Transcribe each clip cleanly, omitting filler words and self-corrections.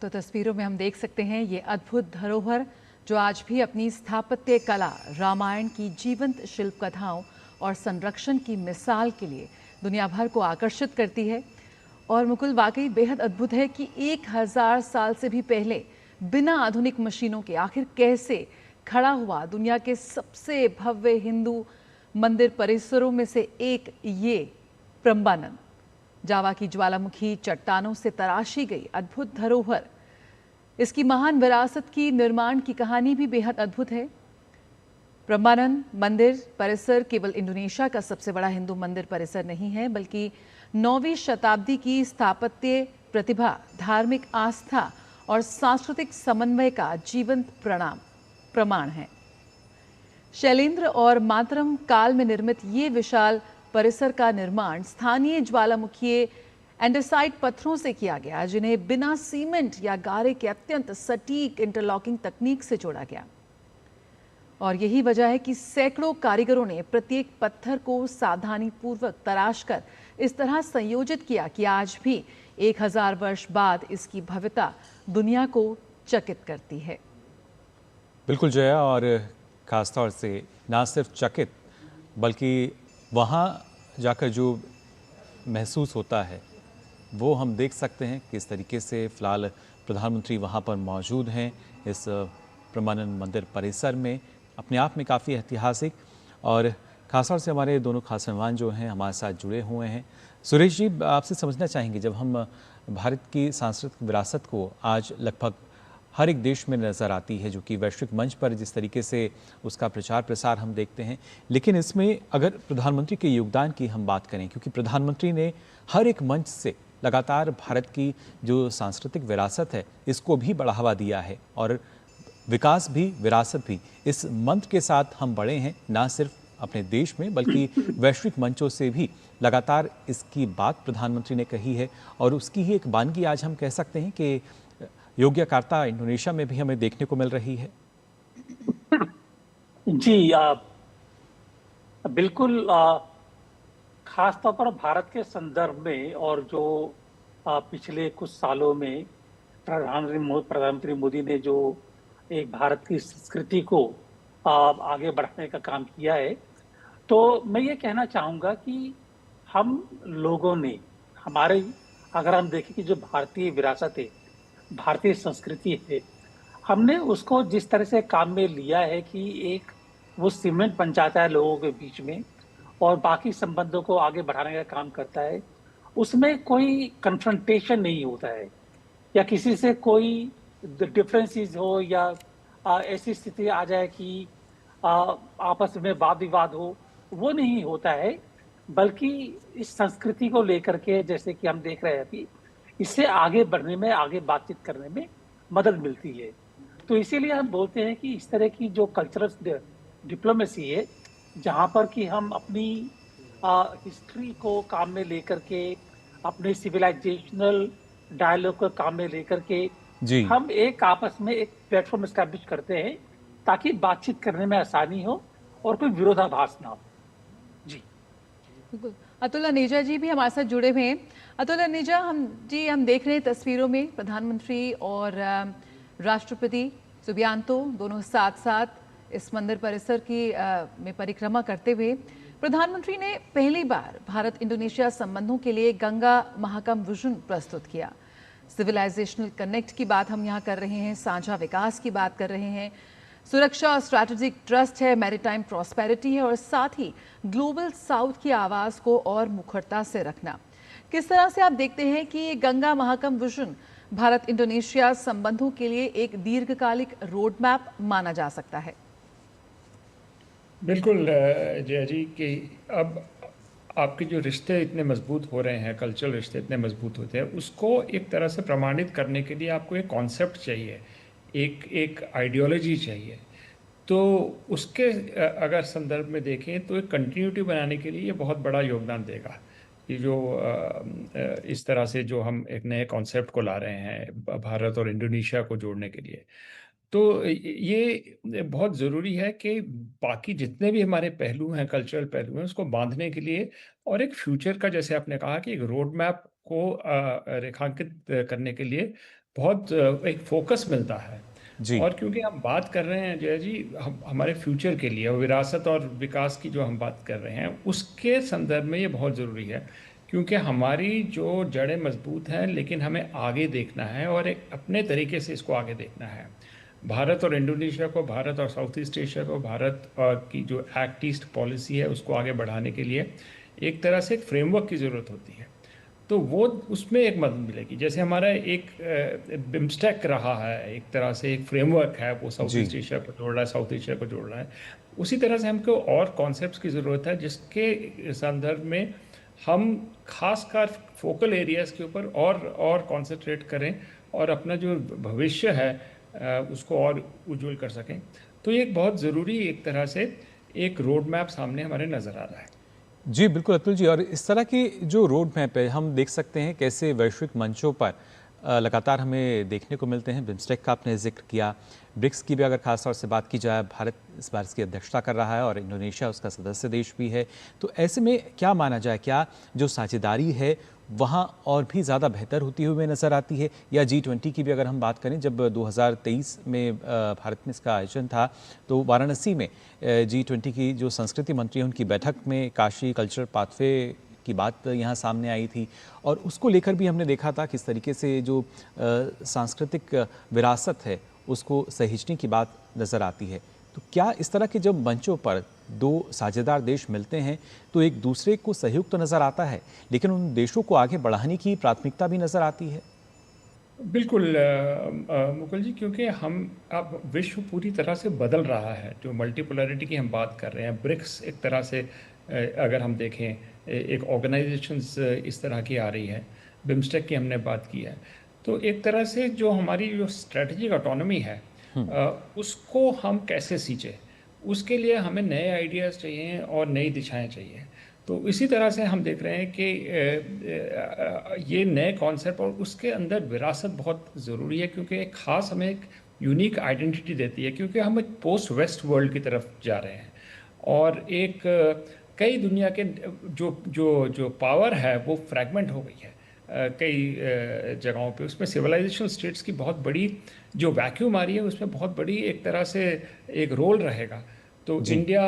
तो तस्वीरों में हम देख सकते हैं ये अद्भुत धरोहर जो आज भी अपनी स्थापत्य कला, रामायण की जीवंत शिल्प कथाओं और संरक्षण की मिसाल के लिए दुनिया भर को आकर्षित करती है। और मुकुल, वाकई बेहद अद्भुत है कि 1000 साल से भी पहले बिना आधुनिक मशीनों के आखिर कैसे खड़ा हुआ दुनिया के सबसे भव्य हिंदू मंदिर परिसरों में से एक ये प्रम्बानन। जावा की ज्वालामुखी चट्टानों से तराशी गई अद्भुत धरोहर, इसकी महान विरासत की निर्माण की कहानी भी बेहद अद्भुत है। प्रम्बानन मंदिर परिसर केवल इंडोनेशिया का सबसे बड़ा हिंदू मंदिर परिसर नहीं है, बल्कि 9वीं शताब्दी की स्थापत्य प्रतिभा, धार्मिक आस्था और सांस्कृतिक समन्वय का जीवंत प्रमाण है। शैलेंद्र और मातरम काल में निर्मित ये विशाल परिसर का निर्माण स्थानीय ज्वालामुखीय एंडेसाइट पत्थरों से किया गया, जिन्हें बिना सीमेंट या गारे के अत्यंत सटीक इंटरलॉकिंग तकनीक से जोड़ा गया। और यही वजह है कि सैकड़ों कारीगरों ने प्रत्येक पत्थर को सावधानीपूर्वक तराशकर इस तरह संयोजित किया कि आज भी 1000 वर्ष बाद इसकी भव्यता दुनिया को चकित करती है। बिल्कुल जया, और खासतौर से ना सिर्फ चकित बल्कि वहाँ जाकर जो महसूस होता है वो हम देख सकते हैं किस तरीके से फ़िलहाल प्रधानमंत्री वहाँ पर मौजूद हैं इस प्रम्बानन मंदिर परिसर में, अपने आप में काफ़ी ऐतिहासिक। और खासतौर से हमारे दोनों खास मेहमान जो हैं हमारे साथ जुड़े हुए हैं। सुरेश जी, आपसे समझना चाहेंगे, जब हम भारत की सांस्कृतिक विरासत को आज लगभग हर एक देश में नज़र आती है, जो कि वैश्विक मंच पर जिस तरीके से उसका प्रचार प्रसार हम देखते हैं, लेकिन इसमें अगर प्रधानमंत्री के योगदान की हम बात करें, क्योंकि प्रधानमंत्री ने हर एक मंच से लगातार भारत की जो सांस्कृतिक विरासत है इसको भी बढ़ावा दिया है, और विकास भी विरासत भी, इस मंत्र के साथ हम बढ़े हैं, ना सिर्फ अपने देश में बल्कि वैश्विक मंचों से भी लगातार इसकी बात प्रधानमंत्री ने कही है। और उसकी ही एक वानगी आज हम कह सकते हैं कि योग्यकार्ता इंडोनेशिया में भी हमें देखने को मिल रही है। जी, बिल्कुल। खास तौर पर भारत के संदर्भ में, और जो पिछले कुछ सालों में प्रधानमंत्री मोदी ने जो एक भारत की संस्कृति को आगे बढ़ाने का काम किया है, तो मैं ये कहना चाहूँगा कि हम लोगों ने अगर हम देखें कि जो भारतीय विरासत है, भारतीय संस्कृति है, हमने उसको जिस तरह से काम में लिया है कि एक वो सीमेंट बन जाता है लोगों के बीच में और बाकी संबंधों को आगे बढ़ाने का काम करता है, उसमें कोई कन्फ्रंटेशन नहीं होता है या किसी से कोई डिफरेंसेस हो या ऐसी स्थिति आ जाए कि आपस में वाद विवाद हो, वो नहीं होता है। बल्कि इस संस्कृति को लेकर के, जैसे कि हम देख रहे हैं अभी, इससे आगे बढ़ने में, आगे बातचीत करने में मदद मिलती है। तो इसीलिए हम बोलते हैं कि इस तरह की जो कल्चरल डिप्लोमेसी है, जहाँ पर कि हम अपनी हिस्ट्री को काम में लेकर के, अपने सिविलाइजेशनल डायलॉग को काम में लेकर के जी, हम एक आपस में एक प्लेटफॉर्म एस्टैब्लिश करते हैं ताकि बातचीत करने में आसानी हो और कोई विरोधाभास ना हो। जी बिल्कुल। अतुल अनेजा जी भी हमारे साथ जुड़े हुए हैं। अतुल अनेजा, हम देख रहे हैं तस्वीरों में प्रधानमंत्री और राष्ट्रपति सुबियांतो दोनों साथ साथ इस मंदिर परिसर की में परिक्रमा करते हुए। प्रधानमंत्री ने पहली बार भारत इंडोनेशिया संबंधों के लिए गंगा महाकम विजन प्रस्तुत किया। सिविलाइजेशनल कनेक्ट की बात हम यहाँ कर रहे हैं, साझा विकास की बात कर रहे हैं, सुरक्षा और स्ट्रैटेजिक ट्रस्ट है, मैरीटाइम प्रॉस्पेरिटी है, और साथ ही ग्लोबल साउथ की आवाज़ को और मुखरता से रखना। किस तरह से आप देखते हैं कि ये गंगा महाकम विजन भारत इंडोनेशिया संबंधों के लिए एक दीर्घकालिक रोड मैप माना जा सकता है? बिल्कुल जया जी, कि अब आपके जो रिश्ते इतने मजबूत हो रहे हैं, कल्चरल रिश्ते इतने मजबूत होते हैं, उसको एक तरह से प्रमाणित करने के लिए आपको एक कॉन्सेप्ट चाहिए, एक एक आइडियोलॉजी चाहिए। तो उसके अगर संदर्भ में देखें तो एक कंटिन्यूटी बनाने के लिए ये बहुत बड़ा योगदान देगा। ये जो इस तरह से जो हम एक नए कॉन्सेप्ट को ला रहे हैं भारत और इंडोनेशिया को जोड़ने के लिए, तो ये बहुत ज़रूरी है कि बाकी जितने भी हमारे पहलू हैं, कल्चरल पहलू हैं, उसको बाँधने के लिए और एक फ्यूचर का, जैसे आपने कहा कि एक रोड मैप को रेखांकित करने के लिए बहुत एक फोकस मिलता है। जी। और क्योंकि हम बात कर रहे हैं जय जी, हम हमारे फ्यूचर के लिए, और विरासत और विकास की जो हम बात कर रहे हैं उसके संदर्भ में ये बहुत ज़रूरी है, क्योंकि हमारी जो जड़ें मजबूत हैं, लेकिन हमें आगे देखना है और एक अपने तरीके से इसको आगे देखना है। भारत और इंडोनेशिया को, भारत और साउथ ईस्ट एशिया को, भारत की जो एक्ट ईस्ट पॉलिसी है उसको आगे बढ़ाने के लिए एक तरह से एक फ्रेमवर्क की ज़रूरत होती है। तो वो उसमें एक मदद मिलेगी। जैसे हमारा एक बिम्स्टेक रहा है, एक तरह से एक फ्रेमवर्क है, वो साउथ जी। ईस्ट एशिया को जोड़ रहा है, साउथ एशिया को जोड़ रहा है। उसी तरह से हमको और कॉन्सेप्ट्स की ज़रूरत है जिसके संदर्भ में हम खासकर फोकल एरियाज़ के ऊपर और कॉन्सेंट्रेट करें और अपना जो भविष्य है उसको और उज्जवल कर सकें। तो ये एक बहुत ज़रूरी एक तरह से एक रोड मैप सामने हमारे नज़र आ रहा है। जी बिल्कुल अतुल जी, और इस तरह की जो रोड मैप है हम देख सकते हैं कैसे वैश्विक मंचों पर लगातार हमें देखने को मिलते हैं। बिम्स्टेक का आपने जिक्र किया, ब्रिक्स की भी अगर खास तौर से बात की जाए, भारत इस बार इसकी अध्यक्षता कर रहा है और इंडोनेशिया उसका सदस्य देश भी है। तो ऐसे में क्या माना जाए, क्या जो साझेदारी है वहाँ और भी ज़्यादा बेहतर होती हुई नज़र आती है, या G20 की भी अगर हम बात करें, जब 2023 में भारत में इसका आयोजन था तो वाराणसी में G20 की जो संस्कृति मंत्री हैं उनकी बैठक में काशी कल्चरल पाथवे की बात यहाँ सामने आई थी, और उसको लेकर भी हमने देखा था किस तरीके से जो सांस्कृतिक विरासत है उसको सहेजने की बात नज़र आती है। तो क्या इस तरह के जब मंचों पर दो साझेदार देश मिलते हैं तो एक दूसरे को सहयोग तो नज़र आता है, लेकिन उन देशों को आगे बढ़ाने की प्राथमिकता भी नज़र आती है? बिल्कुल मुकुल जी, क्योंकि हम अब विश्व पूरी तरह से बदल रहा है। जो मल्टीपोलैरिटी की हम बात कर रहे हैं, ब्रिक्स एक तरह से अगर हम देखें एक ऑर्गेनाइजेशंस इस तरह की आ रही है, बिम्स्टेक की हमने बात की है। तो एक तरह से जो हमारी जो स्ट्रेटजिक ऑटोनॉमी है उसको हम कैसे सींचें, उसके लिए हमें नए आइडियाज़ चाहिए और नई दिशाएं चाहिए। तो इसी तरह से हम देख रहे हैं कि ये नए कॉन्सेप्ट और उसके अंदर विरासत बहुत ज़रूरी है, क्योंकि एक ख़ास हमें एक यूनिक आइडेंटिटी देती है, क्योंकि हम एक पोस्ट वेस्ट वर्ल्ड की तरफ जा रहे हैं। और एक कई दुनिया के जो जो जो पावर है वो फ्रैगमेंट हो गई है कई जगहों पे। उसमें सिविलाइजेशन स्टेट्स की बहुत बड़ी जो वैक्यूम आ रही है उसमें बहुत बड़ी एक तरह से एक रोल रहेगा। तो जी। इंडिया,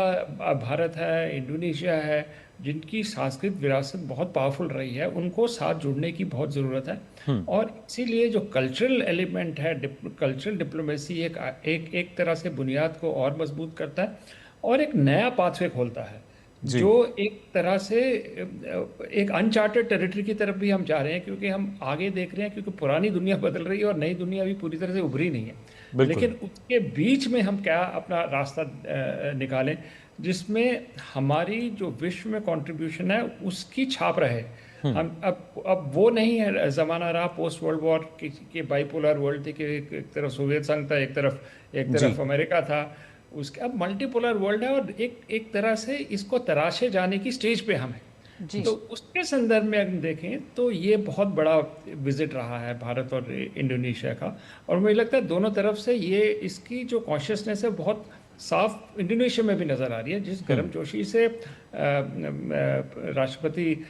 भारत है, इंडोनेशिया है, जिनकी सांस्कृतिक विरासत बहुत पावरफुल रही है, उनको साथ जुड़ने की बहुत ज़रूरत है। और इसीलिए जो कल्चरल एलिमेंट है, कल्चरल डिप्लोमेसी एक तरह से बुनियाद को और मजबूत करता है और एक नया पाथवे खोलता है, जी। जो एक तरह से एक अनचार्टेड टेरिटरी की तरफ भी हम जा रहे हैं, क्योंकि हम आगे देख रहे हैं, क्योंकि पुरानी दुनिया बदल रही है और नई दुनिया भी पूरी तरह से उभरी नहीं है। बिल्कुल। लेकिन उसके बीच में हम क्या अपना रास्ता निकालें जिसमें हमारी जो विश्व में कंट्रीब्यूशन है उसकी छाप रहे। हम अब वो नहीं है ज़माना रहा पोस्ट वर्ल्ड वॉर के बाइपोलर वर्ल्ड थी कि एक तरफ सोवियत संघ था, एक तरफ अमेरिका था। उसके अब मल्टीपोलर वर्ल्ड है और एक तरह से इसको तराशे जाने की स्टेज पे हम हैं। जी। तो उसके संदर्भ में अगर देखें तो ये बहुत बड़ा विजिट रहा है भारत और इंडोनेशिया का, और मुझे लगता है दोनों तरफ से ये इसकी जो कॉन्शियसनेस है बहुत साफ इंडोनेशिया में भी नज़र आ रही है। जिस गर्मजोशी से राष्ट्रपति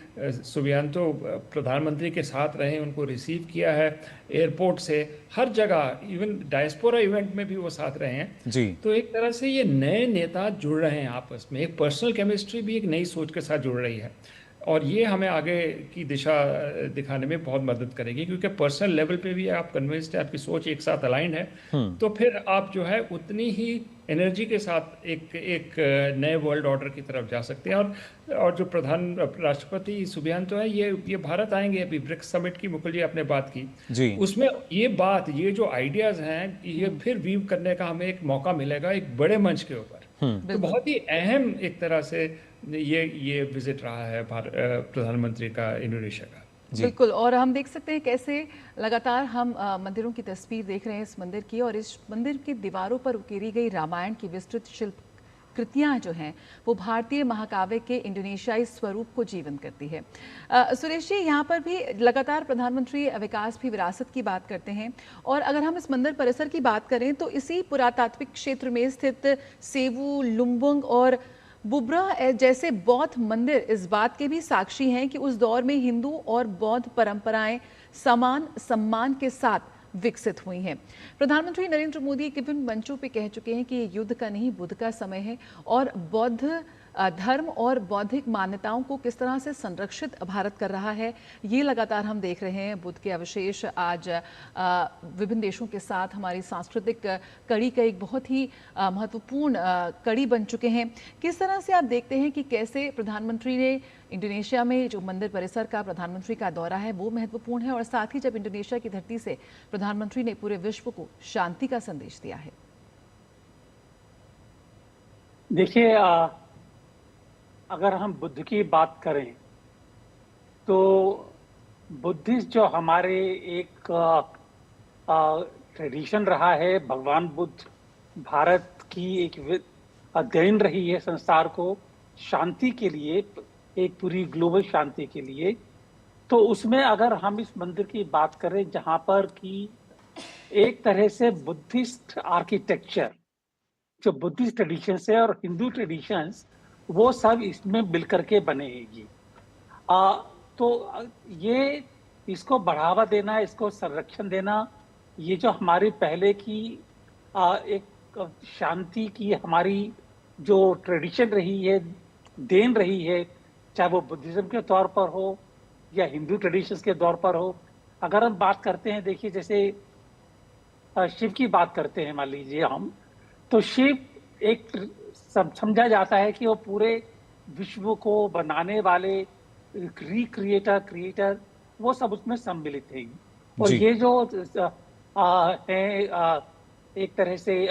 सुबियांतो प्रधानमंत्री के साथ रहे, उनको रिसीव किया है एयरपोर्ट से, हर जगह, इवन डायस्पोरा इवेंट में भी वो साथ रहे हैं। जी। तो एक तरह से ये नए नेता जुड़ रहे हैं आपस में, एक पर्सनल केमिस्ट्री भी एक नई सोच के साथ जुड़ रही है, और ये हमें आगे की दिशा दिखाने में बहुत मदद करेगी, क्योंकि पर्सनल लेवल पे भी आप कन्विंस्ड है, आपकी सोच एक साथ अलाइंड है, तो फिर आप जो है उतनी ही एनर्जी के साथ एक नए वर्ल्ड ऑर्डर की तरफ जा सकते हैं। और जो राष्ट्रपति सुबियांतो है, ये भारत आएंगे, अभी ब्रिक्स समिट की मुकुल जी आपने बात की जी। उसमें ये जो आइडियाज हैं ये फिर वीव करने का हमें एक मौका मिलेगा एक बड़े मंच के ऊपर। तो बहुत ही अहम एक तरह से ये विजिट रहा है प्रधानमंत्री का इंडोनेशिया का। बिल्कुल, और हम देख सकते हैं कैसे लगातार हम मंदिरों की तस्वीर देख रहे हैं इस मंदिर की, और इस मंदिर की दीवारों पर उकेरी गई रामायण की विस्तृत शिल्प कृतियाँ जो हैं वो भारतीय महाकाव्य के इंडोनेशियाई स्वरूप को जीवंत करती है। सुरेश जी, यहाँ पर भी लगातार प्रधानमंत्री विकास भी विरासत की बात करते हैं, और अगर हम इस मंदिर परिसर की बात करें तो इसी पुरातात्विक क्षेत्र में स्थित सेवू, लुम्बुंग और बुब्रा जैसे बौद्ध मंदिर इस बात के भी साक्षी हैं कि उस दौर में हिंदू और बौद्ध परंपराएं समान सम्मान के साथ विकसित हुई हैं। प्रधानमंत्री नरेंद्र मोदी विभिन्न मंचों पे कह चुके हैं कि ये युद्ध का नहीं बुद्ध का समय है और बौद्ध धर्म और बौद्धिक मान्यताओं को किस तरह से संरक्षित भारत कर रहा है, ये लगातार हम देख रहे हैं। बुद्ध के अवशेष आज विभिन्न देशों के साथ हमारी सांस्कृतिक कड़ी का एक बहुत ही महत्वपूर्ण कड़ी बन चुके हैं। किस तरह से आप देखते हैं कि कैसे प्रधानमंत्री ने इंडोनेशिया में जो मंदिर परिसर का प्रधानमंत्री का दौरा है वो महत्वपूर्ण है, और साथ ही जब इंडोनेशिया की धरती से प्रधानमंत्री ने पूरे विश्व को शांति का संदेश दिया है? देखिए, अगर हम बुद्ध की बात करें तो बुद्धिस्ट जो हमारे एक ट्रेडिशन रहा है, भगवान बुद्ध भारत की एक देन रही है संसार को शांति के लिए, एक पूरी ग्लोबल शांति के लिए। तो उसमें अगर हम इस मंदिर की बात करें जहां पर कि एक तरह से बुद्धिस्ट आर्किटेक्चर, जो बुद्धिस्ट ट्रेडिशंस है और हिंदू ट्रेडिशंस, वो सब इसमें मिलकर के बनेगी। तो ये इसको बढ़ावा देना, इसको संरक्षण देना, ये जो हमारी पहले की एक शांति की हमारी जो ट्रेडिशन रही है, देन रही है, चाहे वो बुद्धिज्म के तौर पर हो या हिंदू ट्रेडिशंस के तौर पर हो। अगर हम बात करते हैं, देखिए जैसे शिव की बात करते हैं, मान लीजिए हम, तो शिव एक समझा जाता है कि वो पूरे विश्व को बनाने वाले क्रिएटर, वो सब उसमें सम्मिलित हैं। और ये जो है एक तरह से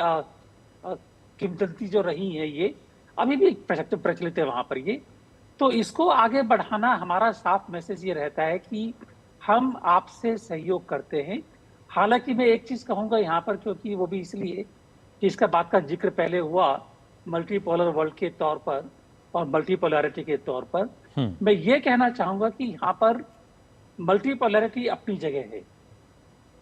किंवदंती जो रही है, ये अभी भी प्रचलित है वहां पर ये। तो इसको आगे बढ़ाना हमारा साफ मैसेज ये रहता है कि हम आपसे सहयोग करते हैं। हालांकि मैं एक चीज कहूंगा यहाँ पर, क्योंकि वो भी इसलिए कि इसका बात का जिक्र पहले हुआ मल्टीपोलर वर्ल्ड के तौर पर और मल्टीपोलैरिटी के तौर पर, मैं ये कहना चाहूंगा कि यहाँ पर मल्टीपोलैरिटी अपनी जगह है,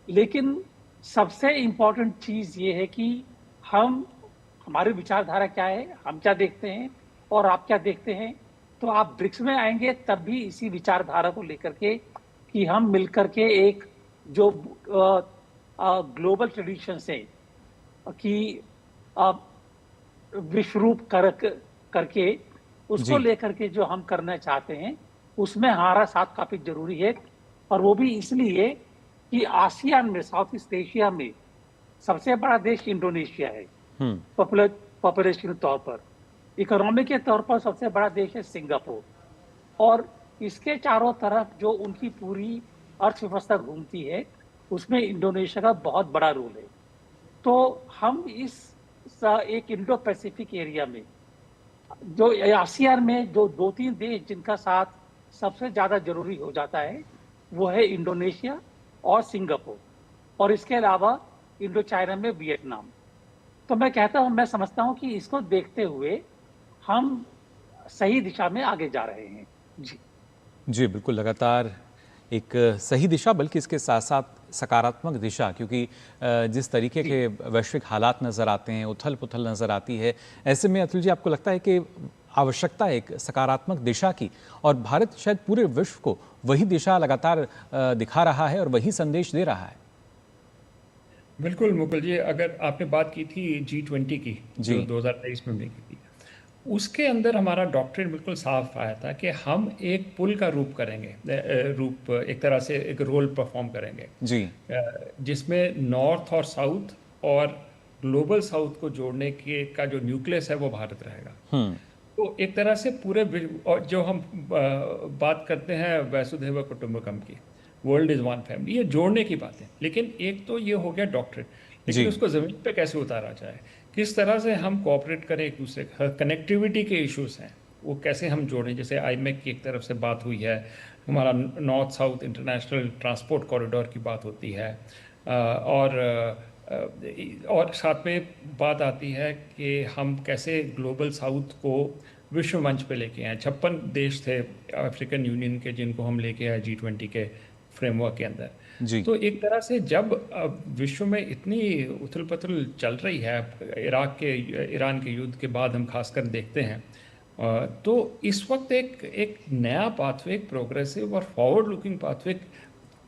लेकिन सबसे इंपॉर्टेंट चीज ये है कि हमारी विचारधारा क्या है, हम क्या देखते हैं और आप क्या देखते हैं। तो आप ब्रिक्स में आएंगे तब भी इसी विचारधारा को लेकर के कि हम मिलकर के एक जो ग्लोबल ट्रेडिशन है कि विश्वरूप करके उसको लेकर के जो हम करना चाहते हैं, उसमें हमारा साथ काफी जरूरी है। और वो भी इसलिए कि आसियान में, साउथ ईस्ट एशिया में सबसे बड़ा देश इंडोनेशिया है पॉपुलेशन के तौर पर। इकोनॉमी के तौर पर सबसे बड़ा देश है सिंगापुर, और इसके चारों तरफ जो उनकी पूरी अर्थव्यवस्था घूमती है, उसमें इंडोनेशिया का बहुत बड़ा रोल है। तो हम इस एक इंडो पैसिफिक एरिया में, जो आसियान में जो 2-3 देश जिनका साथ सबसे ज्यादा जरूरी हो जाता है, वो है इंडोनेशिया और सिंगापुर, और इसके अलावा इंडो चाइना में वियतनाम। तो मैं समझता हूं कि इसको देखते हुए हम सही दिशा में आगे जा रहे हैं। जी बिल्कुल, लगातार एक सही दिशा, बल्कि इसके साथ साथ सकारात्मक दिशा, क्योंकि जिस तरीके के वैश्विक हालात नज़र आते हैं, उथल पुथल नज़र आती है, ऐसे में अतुल जी आपको लगता है कि आवश्यकता है एक सकारात्मक दिशा की, और भारत शायद पूरे विश्व को वही दिशा लगातार दिखा रहा है और वही संदेश दे रहा है? बिल्कुल मुकुल जी, अगर आपने बात की थी G20 की जो 2023 में की थी, उसके अंदर हमारा डॉक्ट्रिन बिल्कुल साफ आया था कि हम एक पुल का रूप करेंगे, एक तरह से एक रोल परफॉर्म करेंगे जी, जिसमें नॉर्थ और साउथ और ग्लोबल साउथ को जोड़ने के का जो न्यूक्लियस है वो भारत रहेगा। तो एक तरह से पूरे, और जो हम बात करते हैं वसुधैव कुटुंबकम की, वर्ल्ड इज वन फैमिली, ये जोड़ने की बात है। लेकिन एक तो ये हो गया डॉक्ट्रिन, लेकिन उसको जमीन पे कैसे उतारा जाए, किस तरह से हम कोऑपरेट करें एक दूसरे, कनेक्टिविटी के इश्यूज हैं वो कैसे हम जोड़ें। जैसे आईमेक की एक तरफ से बात हुई है, हमारा north south international transport corridor की बात होती है, और साथ में बात आती है कि हम कैसे ग्लोबल साउथ को विश्व मंच पे लेके आए। 56 देश थे अफ्रीकन यूनियन के जिनको हम लेके आए G20 के फ्रेमवर्क के अंदर जी। तो एक तरह से जब विश्व में इतनी उथल पुथल चल रही है, ईरान के युद्ध के बाद हम खासकर देखते हैं, तो इस वक्त एक नया पाथवे, एक प्रोग्रेसिव और फॉरवर्ड लुकिंग पाथवे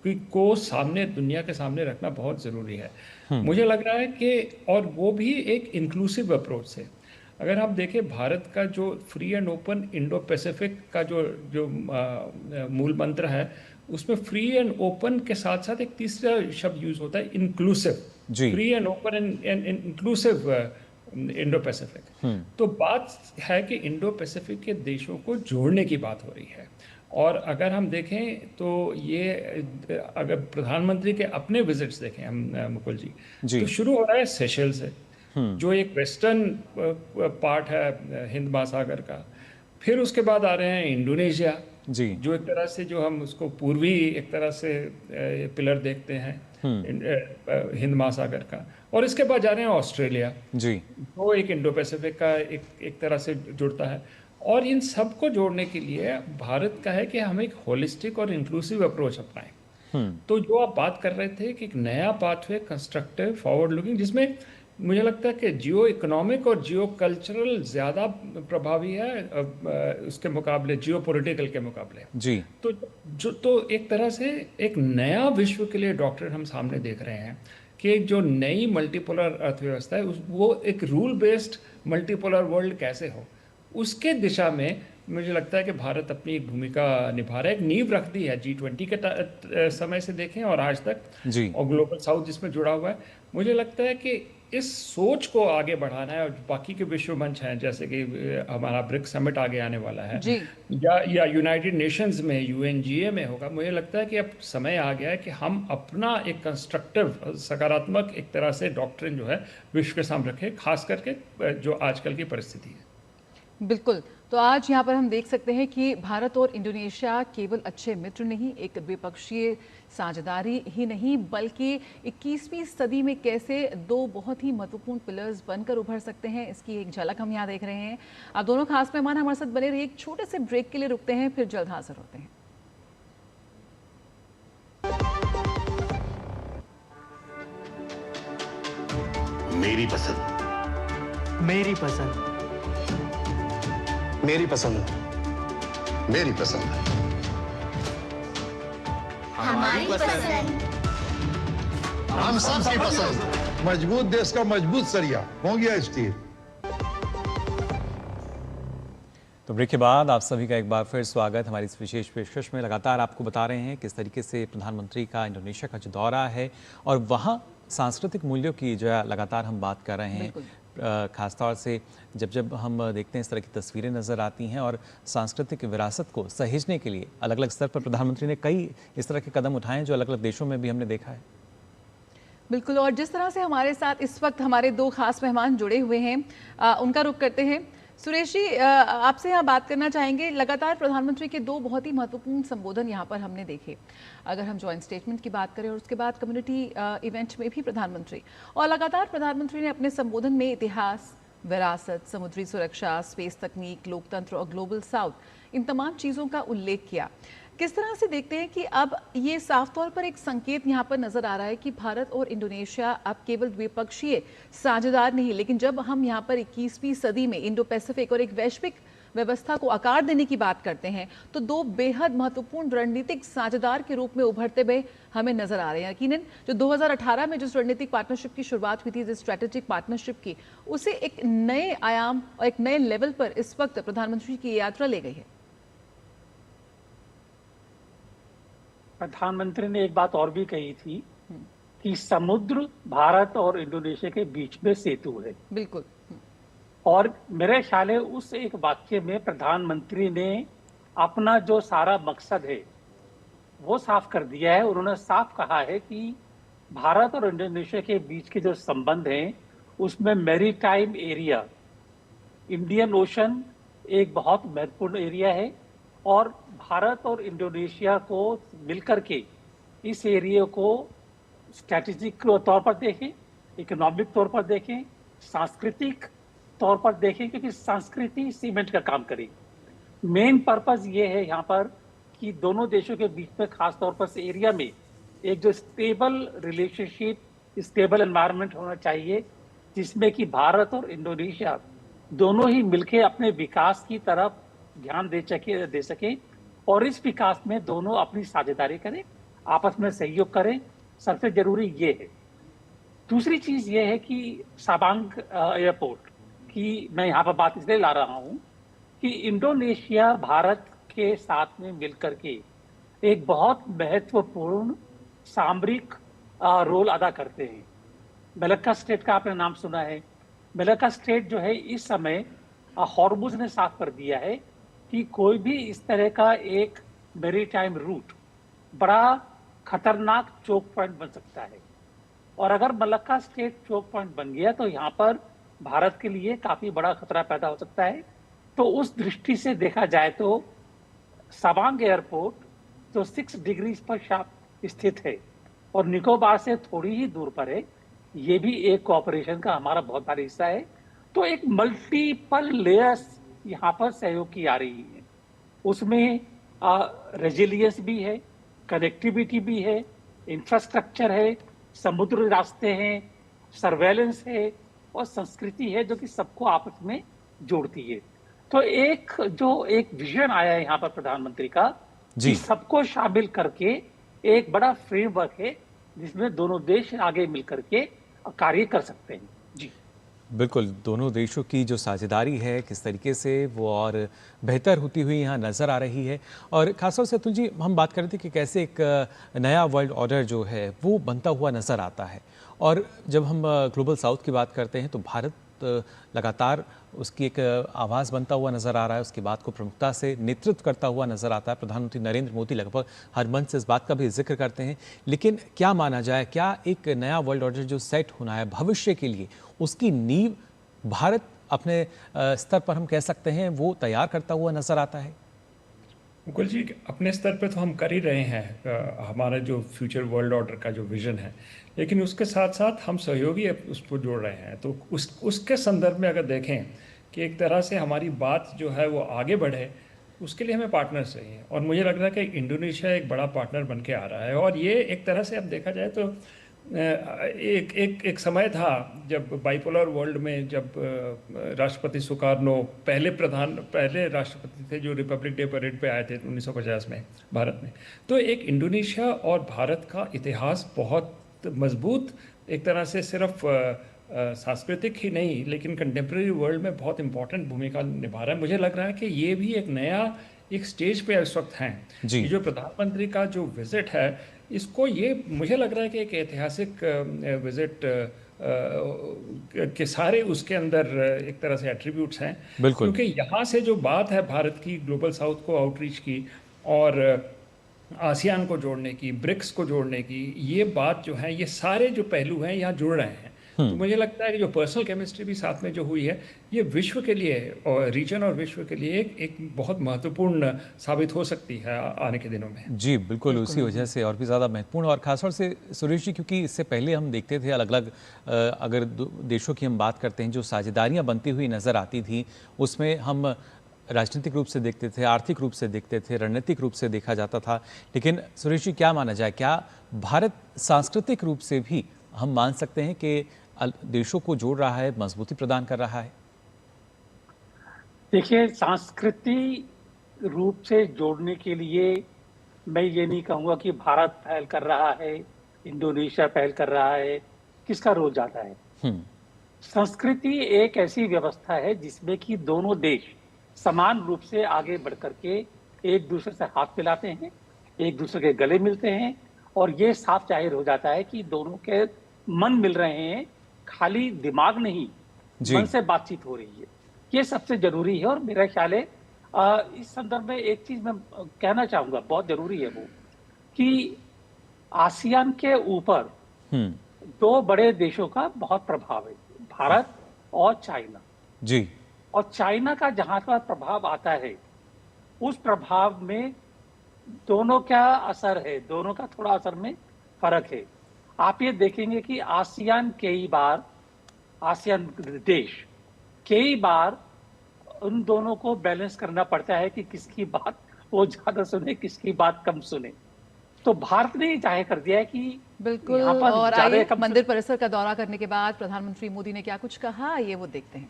को सामने, दुनिया के सामने रखना बहुत ज़रूरी है। मुझे लग रहा है कि, और वो भी एक इंक्लूसिव अप्रोच से। अगर आप देखें भारत का जो free and open Indo Pacific का जो जो मूल मंत्र है, उसमें फ्री एंड ओपन के साथ साथ एक तीसरा शब्द यूज होता है, इंक्लूसिव। जी। Free and open and inclusive Indo Pacific. तो बात है कि इंडो पैसिफिक के देशों को जोड़ने की बात हो रही है। और अगर हम देखें तो ये, अगर प्रधानमंत्री के अपने विजिट्स देखें हम मुकुल जी, जी। तो शुरू हो रहा है सेशेल से, जो एक वेस्टर्न पार्ट है हिंद महासागर का। फिर उसके बाद आ रहे हैं इंडोनेशिया, जी। जो एक तरह से, जो हम उसको पूर्वी एक तरह से पिलर देखते हैं हिंद महासागर का। और इसके बाद जा रहे हैं ऑस्ट्रेलिया, जी। जो एक इंडो पैसिफिक का एक तरह से जुड़ता है। और इन सबको जोड़ने के लिए भारत का है कि हम एक होलिस्टिक और इंक्लूसिव अप्रोच अपनाएं। तो जो आप बात कर रहे थे कि एक नया पाथवे, कंस्ट्रक्टिव, फॉरवर्ड लुकिंग, जिसमें मुझे लगता है कि जियो इकोनॉमिक और जियो कल्चरल ज़्यादा प्रभावी है उसके मुकाबले, जियो पॉलिटिकल के मुकाबले। जी। तो एक तरह से एक नया विश्व के लिए डॉक्टर हम सामने देख रहे हैं कि जो नई मल्टीपोलर अर्थव्यवस्था है वो एक रूल बेस्ड मल्टीपोलर वर्ल्ड कैसे हो, उसके दिशा में मुझे लगता है कि भारत अपनी एक भूमिका निभा रहा है। एक नींव रख दी है G20 के समय से देखें और आज तक जी। और ग्लोबल साउथ जिसमें जुड़ा हुआ है। मुझे लगता है कि इस सोच को आगे बढ़ाना है। और बाकी के विश्व मंच हैं, जैसे कि हमारा ब्रिक्स समिट आगे आने वाला है जी। या यूनाइटेड नेशंस में, UNGA में होगा। मुझे लगता है कि अब समय आ गया है कि हम अपना एक कंस्ट्रक्टिव, सकारात्मक एक तरह से डॉक्ट्रिन जो है विश्व के सामने रखें, खास करके जो आजकल की परिस्थिति है। बिल्कुल। तो आज यहाँ पर हम देख सकते हैं कि भारत और इंडोनेशिया केवल अच्छे मित्र नहीं, एक द्विपक्षीय साझेदारी ही नहीं, बल्कि 21वीं सदी में कैसे दो बहुत ही महत्वपूर्ण पिलर्स बनकर उभर सकते हैं, इसकी एक झलक हम यहाँ देख रहे हैं। आप दोनों खास मेहमान हमारे साथ बने रहिए। एक छोटे से ब्रेक के लिए रुकते हैं, फिर जल्द हाजिर होते हैं। मेरी पसंद, मेरी पसंद, मेरी पसंद, मेरी पसंद, हमारी पसंद, हम सबकी पसंद। मजबूत देश का मजबूत सरिया हो गया स्टील। तो ब्रेक के बाद आप सभी का एक बार फिर स्वागत हमारी इस विशेष पेशकश में। लगातार आपको बता रहे हैं किस तरीके से प्रधानमंत्री का इंडोनेशिया का जो दौरा है और वहाँ सांस्कृतिक मूल्यों की जो है लगातार हम बात कर रहे हैं। ख़ासतौर से जब हम देखते हैं इस तरह की तस्वीरें नज़र आती हैं और सांस्कृतिक विरासत को सहेजने के लिए अलग अलग स्तर पर प्रधानमंत्री ने कई इस तरह के कदम उठाए हैं जो अलग अलग देशों में भी हमने देखा है। बिल्कुल। और जिस तरह से हमारे साथ इस वक्त हमारे दो खास मेहमान जुड़े हुए हैं, उनका रुख करते हैं। सुरेश जी, आपसे यहाँ बात करना चाहेंगे। लगातार प्रधानमंत्री के दो बहुत ही महत्वपूर्ण संबोधन यहाँ पर हमने देखे। अगर हम जॉइंट स्टेटमेंट की बात करें और उसके बाद कम्युनिटी इवेंट में भी प्रधानमंत्री, और लगातार प्रधानमंत्री ने अपने संबोधन में इतिहास, विरासत, समुद्री सुरक्षा, स्पेस तकनीक, लोकतंत्र और ग्लोबल साउथ, इन तमाम चीज़ों का उल्लेख किया। किस तरह से देखते हैं कि अब ये साफ तौर पर एक संकेत यहाँ पर नजर आ रहा है कि भारत और इंडोनेशिया अब केवल द्विपक्षीय साझेदार नहीं, लेकिन जब हम यहाँ पर 21वीं सदी में इंडो पैसिफिक और एक वैश्विक व्यवस्था को आकार देने की बात करते हैं तो दो बेहद महत्वपूर्ण रणनीतिक साझेदार के रूप में उभरते हुए हमें नजर आ रहे हैं। यकीनन जो 2018 में जिस रणनीतिक पार्टनरशिप की शुरुआत हुई थी, जिस स्ट्रेटेजिक पार्टनरशिप की, उसे एक नए आयाम और एक नए लेवल पर इस वक्त प्रधानमंत्री की यात्रा ले गई है। प्रधानमंत्री ने एक बात और भी कही थी कि समुद्र भारत और इंडोनेशिया के बीच में सेतु है। बिल्कुल। और मेरे ख्याल है उस एक वाक्य में प्रधानमंत्री ने अपना जो सारा मकसद है वो साफ कर दिया है। उन्होंने साफ कहा है कि भारत और इंडोनेशिया के बीच के जो संबंध हैं उसमें मैरीटाइम एरिया, इंडियन ओशन एक बहुत महत्वपूर्ण एरिया है और भारत और इंडोनेशिया को मिलकर के इस एरिया को स्ट्रैटेजिक तौर पर देखें, इकोनॉमिक तौर पर देखें, सांस्कृतिक तौर पर देखें, क्योंकि संस्कृति सीमेंट का काम करे। मेन पर्पस ये है यहाँ पर कि दोनों देशों के बीच में खास तौर पर इस एरिया में एक जो स्टेबल रिलेशनशिप, स्टेबल एनवायरनमेंट होना चाहिए, जिसमें कि भारत और इंडोनेशिया दोनों ही मिलकर अपने विकास की तरफ ध्यान दे सके और इस विकास में दोनों अपनी साझेदारी करें। आपस में सहयोग करें, सबसे जरूरी ये है। दूसरी चीज ये है कि साबांग एयरपोर्ट की मैं यहाँ पर बात इसलिए ला रहा हूँ कि इंडोनेशिया भारत के साथ में मिलकर के एक बहुत महत्वपूर्ण सामरिक रोल अदा करते हैं। मलक्का स्ट्रेट का आपने नाम सुना है। मलक्का स्ट्रेट जो है इस समय हॉर्मुज ने साफ कर दिया है कि कोई भी इस तरह का एक मैरीटाइम रूट बड़ा खतरनाक चोक पॉइंट बन सकता है, और अगर मलक्का स्ट्रेट चोक पॉइंट बन गया तो यहाँ पर भारत के लिए काफी बड़ा खतरा पैदा हो सकता है। तो उस दृष्टि से देखा जाए तो सबांग एयरपोर्ट जो 6 डिग्री पर स्थित है और निकोबार से थोड़ी ही दूर पर है, ये भी एक कोऑपरेशन का हमारा बहुत बड़ा हिस्सा है। तो एक मल्टीपल लेयर्स यहाँ पर सहयोग की आ रही है। उसमें रेजिलियंस भी है, कनेक्टिविटी भी है, इंफ्रास्ट्रक्चर है, समुद्री रास्ते हैं, सर्वेलेंस है और संस्कृति है जो कि सबको आपस में जोड़ती है। तो एक विजन आया है यहाँ पर प्रधानमंत्री का कि सबको शामिल करके एक बड़ा फ्रेमवर्क है जिसमें दोनों देश आगे मिलकर के कार्य कर सकते हैं। जी बिल्कुल, दोनों देशों की जो साझेदारी है किस तरीके से वो और बेहतर होती हुई यहाँ नज़र आ रही है। और खासतौर से अतुल जी, हम बात कर रहे थे कि कैसे एक नया वर्ल्ड ऑर्डर जो है वो बनता हुआ नज़र आता है। और जब हम ग्लोबल साउथ की बात करते हैं तो भारत लगातार उसकी एक आवाज़ बनता हुआ नज़र आ रहा है, उसकी बात को प्रमुखता से नेतृत्व करता हुआ नज़र आता है। प्रधानमंत्री नरेंद्र मोदी लगभग हर मंच से इस बात का भी जिक्र करते हैं। लेकिन क्या माना जाए, क्या एक नया वर्ल्ड ऑर्डर जो सेट होना है भविष्य के लिए, उसकी नींव भारत अपने स्तर पर हम कह सकते हैं वो तैयार करता हुआ नज़र आता है? मुकुल जी, अपने स्तर पे तो हम कर ही रहे हैं हमारा जो फ्यूचर वर्ल्ड ऑर्डर का जो विजन है, लेकिन उसके साथ साथ हम सहयोगी उसको जोड़ रहे हैं। तो उसके संदर्भ में अगर देखें कि एक तरह से हमारी बात जो है वो आगे बढ़े, उसके लिए हमें पार्टनर चाहिए। और मुझे लग रहा है कि इंडोनेशिया एक बड़ा पार्टनर बन के आ रहा है। और ये एक तरह से अब देखा जाए तो एक समय था जब बाइपोलर वर्ल्ड में, जब राष्ट्रपति सुकार्नो पहले राष्ट्रपति थे जो रिपब्लिक डे परेड पे आए थे 1950 में भारत में। तो एक इंडोनेशिया और भारत का इतिहास बहुत मजबूत, एक तरह से सिर्फ सांस्कृतिक ही नहीं लेकिन कंटेम्प्रेरी वर्ल्ड में बहुत इंपॉर्टेंट भूमिका निभा रहा है। मुझे लग रहा है कि ये भी एक नया एक स्टेज पे इस वक्त हैं। ये जो प्रधानमंत्री का जो विजिट है, इसको ये मुझे लग रहा है कि एक ऐतिहासिक विजिट के सारे उसके अंदर एक तरह से एट्रीब्यूट्स हैं, क्योंकि यहाँ से जो बात है भारत की ग्लोबल साउथ को आउटरीच की और आसियान को जोड़ने की, ब्रिक्स को जोड़ने की, ये बात जो है, ये सारे जो पहलू हैं यहाँ जुड़ रहे हैं। तो मुझे लगता है कि जो पर्सनल केमिस्ट्री भी साथ में जो हुई है, ये विश्व के लिए और रीजन और विश्व के लिए एक बहुत महत्वपूर्ण साबित हो सकती है आने के दिनों में। जी बिल्कुल, उसी वजह से और भी ज़्यादा महत्वपूर्ण। और खासतौर से सुरेश जी, क्योंकि इससे पहले हम देखते थे अलग अलग अगर देशों की हम बात करते हैं जो साझेदारियाँ बनती हुई नज़र आती थी, उसमें हम राजनीतिक रूप से देखते थे, आर्थिक रूप से देखते थे, रणनीतिक रूप से देखा जाता था। लेकिन सुरेश जी, क्या माना जाए, क्या भारत सांस्कृतिक रूप से भी हम मान सकते हैं कि देशों को जोड़ रहा है, मजबूती प्रदान कर रहा है? देखिए, सांस्कृतिक रूप से जोड़ने के लिए मैं ये नहीं कहूँगा कि भारत पहल कर रहा है, इंडोनेशिया पहल कर रहा है, किसका रोल ज़्यादा है। संस्कृति एक ऐसी व्यवस्था है जिसमें कि दोनों देश समान रूप से आगे बढ़ करके एक दूसरे से हाथ मिलाते हैं, एक दूसरे के गले मिलते हैं, और ये साफ जाहिर हो जाता है कि दोनों के मन मिल रहे हैं, खाली दिमाग नहीं, मन से बातचीत हो रही है। ये सबसे जरूरी है। और मेरा ख्याल है इस संदर्भ में एक चीज मैं कहना चाहूंगा, बहुत जरूरी है वो, कि आसियान के ऊपर दो बड़े देशों का बहुत प्रभाव है, भारत और चाइना जी। और चाइना का जहां तक प्रभाव आता है, उस प्रभाव में दोनों का असर है, दोनों का थोड़ा असर में फर्क है। आप ये देखेंगे कि आसियान देश कई बार उन दोनों को बैलेंस करना पड़ता है कि किसकी बात वो ज्यादा सुने, किसकी बात कम सुने। तो भारत ने जाहिर कर दिया है कि बिल्कुल। और आइए मंदिर परिसर का दौरा करने के बाद प्रधानमंत्री मोदी ने क्या कुछ कहा, ये वो देखते हैं।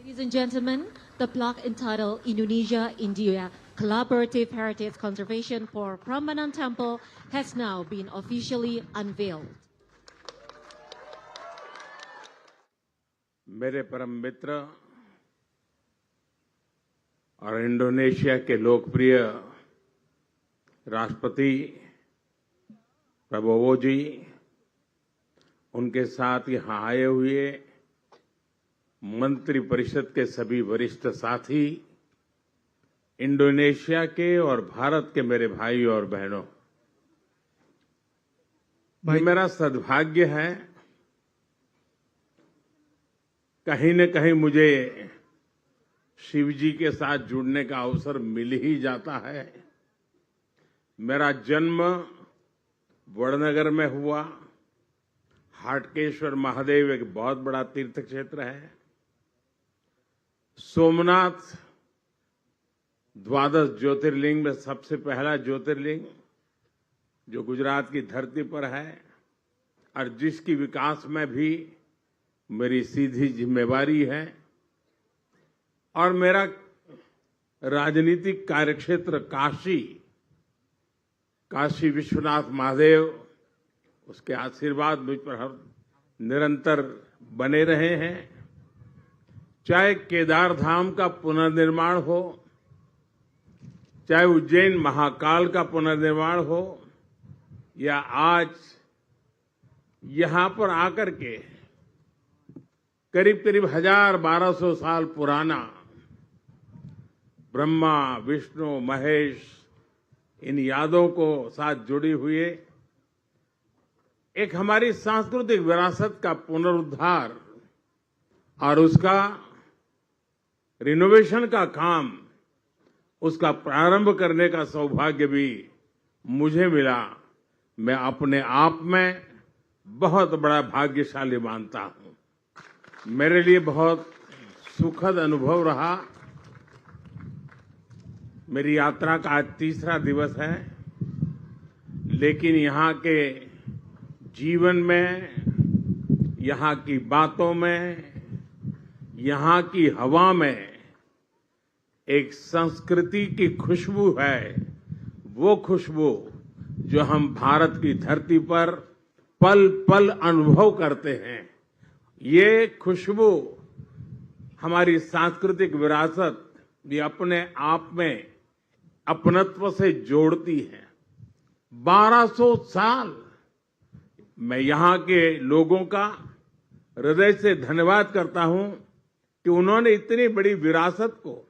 Ladies and gentlemen, the plaque entitled Indonesia, India collaborative heritage conservation for Prambanan Temple has now been officially unveiled. मेरे परम मित्र और इंडोनेशिया के लोकप्रिय राष्ट्रपति प्रबोवो जी, उनके साथ यहाँ आए हुए मंत्रिपरिषद के सभी वरिष्ठ साथी, इंडोनेशिया के और भारत के मेरे भाई और बहनों, ये मेरा सद्भाग्य है, कहीं न कहीं मुझे शिव जी के साथ जुड़ने का अवसर मिल ही जाता है। मेरा जन्म वडनगर में हुआ। हाटकेश्वर महादेव एक बहुत बड़ा तीर्थ क्षेत्र है। सोमनाथ द्वादश ज्योतिर्लिंग में सबसे पहला ज्योतिर्लिंग जो गुजरात की धरती पर है और जिसकी विकास में भी मेरी सीधी जिम्मेवारी है। और मेरा राजनीतिक कार्यक्षेत्र काशी विश्वनाथ महादेव, उसके आशीर्वाद मुझ पर हर निरंतर बने रहे हैं। चाहे केदार धाम का पुनर्निर्माण हो, चाहे उज्जैन महाकाल का पुनर्निर्माण हो, या आज यहां पर आकर के करीब करीब 1200 साल पुराना ब्रह्मा विष्णु महेश इन यादों को साथ जुड़ी हुई एक हमारी सांस्कृतिक विरासत का पुनरुद्धार और उसका रिनोवेशन का काम, उसका प्रारंभ करने का सौभाग्य भी मुझे मिला। मैं अपने आप में बहुत बड़ा भाग्यशाली मानता हूं। मेरे लिए बहुत सुखद अनुभव रहा। मेरी यात्रा का आज तीसरा दिवस है, लेकिन यहाँ के जीवन में, यहाँ की बातों में, यहाँ की हवा में एक संस्कृति की खुशबू है। वो खुशबू जो हम भारत की धरती पर पल पल अनुभव करते हैं। ये खुशबू हमारी सांस्कृतिक विरासत भी अपने आप में अपनत्व से जोड़ती है। 1200 साल मैं यहाँ के लोगों का हृदय से धन्यवाद करता हूं कि उन्होंने इतनी बड़ी विरासत को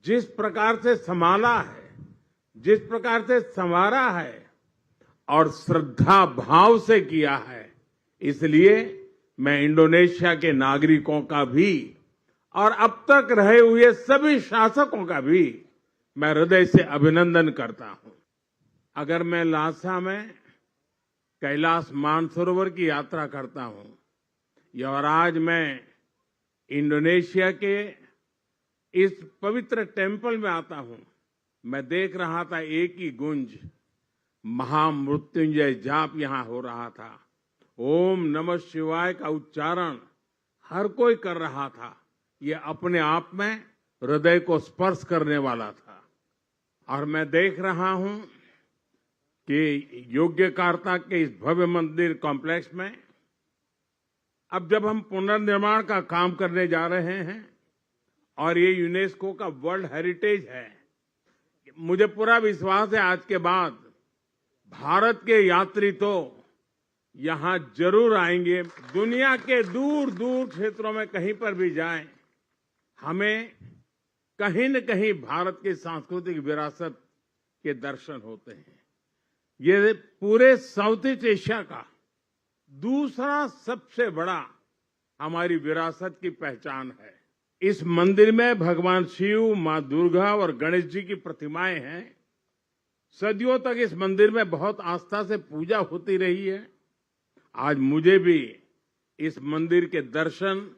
जिस प्रकार से संभाला है, जिस प्रकार से संवारा है और श्रद्धा भाव से किया है। इसलिए मैं इंडोनेशिया के नागरिकों का भी और अब तक रहे हुए सभी शासकों का भी मैं हृदय से अभिनंदन करता हूं। अगर मैं लासा में कैलाश मानसरोवर की यात्रा करता हूं और आज मैं इंडोनेशिया के इस पवित्र टेम्पल में आता हूं, मैं देख रहा था एक ही गुंज महामृत्युंजय जाप यहां हो रहा था। ओम नमः शिवाय का उच्चारण हर कोई कर रहा था। ये अपने आप में हृदय को स्पर्श करने वाला था। और मैं देख रहा हूं कि योग्यकार्ता के इस भव्य मंदिर कॉम्प्लेक्स में अब जब हम पुनर्निर्माण का काम करने जा रहे हैं और ये यूनेस्को का वर्ल्ड हेरिटेज है, मुझे पूरा विश्वास है आज के बाद भारत के यात्री तो यहां जरूर आएंगे। दुनिया के दूर दूर क्षेत्रों में कहीं पर भी जाएं, हमें कहीं न कहीं भारत की सांस्कृतिक विरासत के दर्शन होते हैं। ये पूरे साउथ ईस्ट एशिया का दूसरा सबसे बड़ा हमारी विरासत की पहचान है। इस मंदिर में भगवान शिव, मां दुर्गा और गणेश जी की प्रतिमाएं हैं। सदियों तक इस मंदिर में बहुत आस्था से पूजा होती रही है। आज मुझे भी इस मंदिर के दर्शन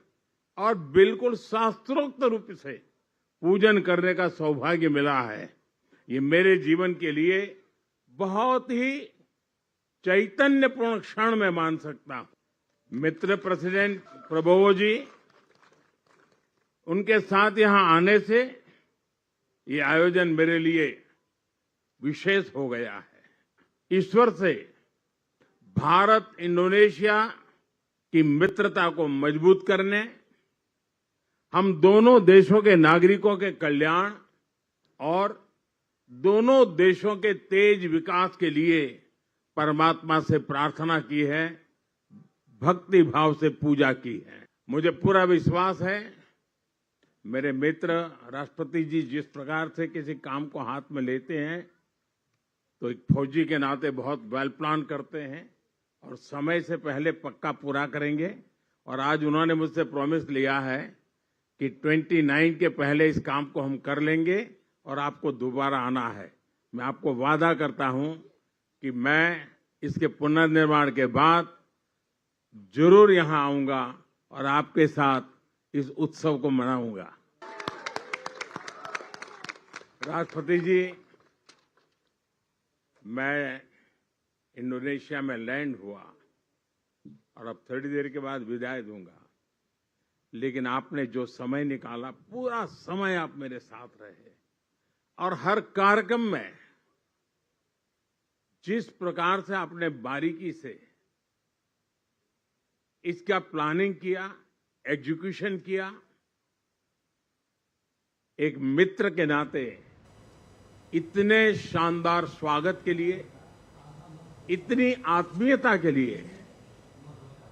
और बिल्कुल शास्त्रोक्त रूप से पूजन करने का सौभाग्य मिला है। ये मेरे जीवन के लिए बहुत ही चैतन्यपूर्ण क्षण मैं मान सकता हूं। मित्र प्रेसिडेंट प्रबोवो जी, उनके साथ यहां आने से ये आयोजन मेरे लिए विशेष हो गया है। ईश्वर से भारत इंडोनेशिया की मित्रता को मजबूत करने, हम दोनों देशों के नागरिकों के कल्याण और दोनों देशों के तेज विकास के लिए परमात्मा से प्रार्थना की है, भक्ति भाव से पूजा की है। मुझे पूरा विश्वास है मेरे मित्र राष्ट्रपति जी जिस प्रकार से किसी काम को हाथ में लेते हैं तो एक फौजी के नाते बहुत वेल प्लान करते हैं और समय से पहले पक्का पूरा करेंगे। और आज उन्होंने मुझसे प्रॉमिस लिया है कि 29 के पहले इस काम को हम कर लेंगे और आपको दोबारा आना है। मैं आपको वादा करता हूं कि मैं इसके पुनर्निर्माण के बाद जरूर यहां आऊंगा और आपके साथ इस उत्सव को मनाऊंगा। राष्ट्रपति जी, मैं इंडोनेशिया में लैंड हुआ और अब थोड़ी देर के बाद विदाई दूंगा, लेकिन आपने जो समय निकाला, पूरा समय आप मेरे साथ रहे और हर कार्यक्रम में जिस प्रकार से आपने बारीकी से इसका प्लानिंग किया, एग्जीक्यूशन किया, एक मित्र के नाते इतने शानदार स्वागत के लिए, इतनी आत्मीयता के लिए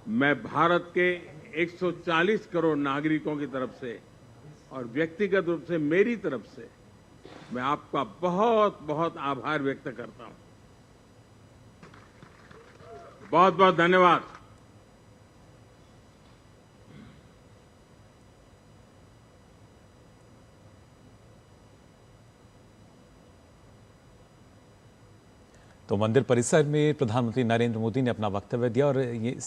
मैं भारत के 140 करोड़ नागरिकों की तरफ से और व्यक्तिगत रूप से मेरी तरफ से मैं आपका बहुत बहुत आभार व्यक्त करता हूं। बहुत बहुत धन्यवाद। तो मंदिर परिसर में प्रधानमंत्री नरेंद्र मोदी ने अपना वक्तव्य दिया और ये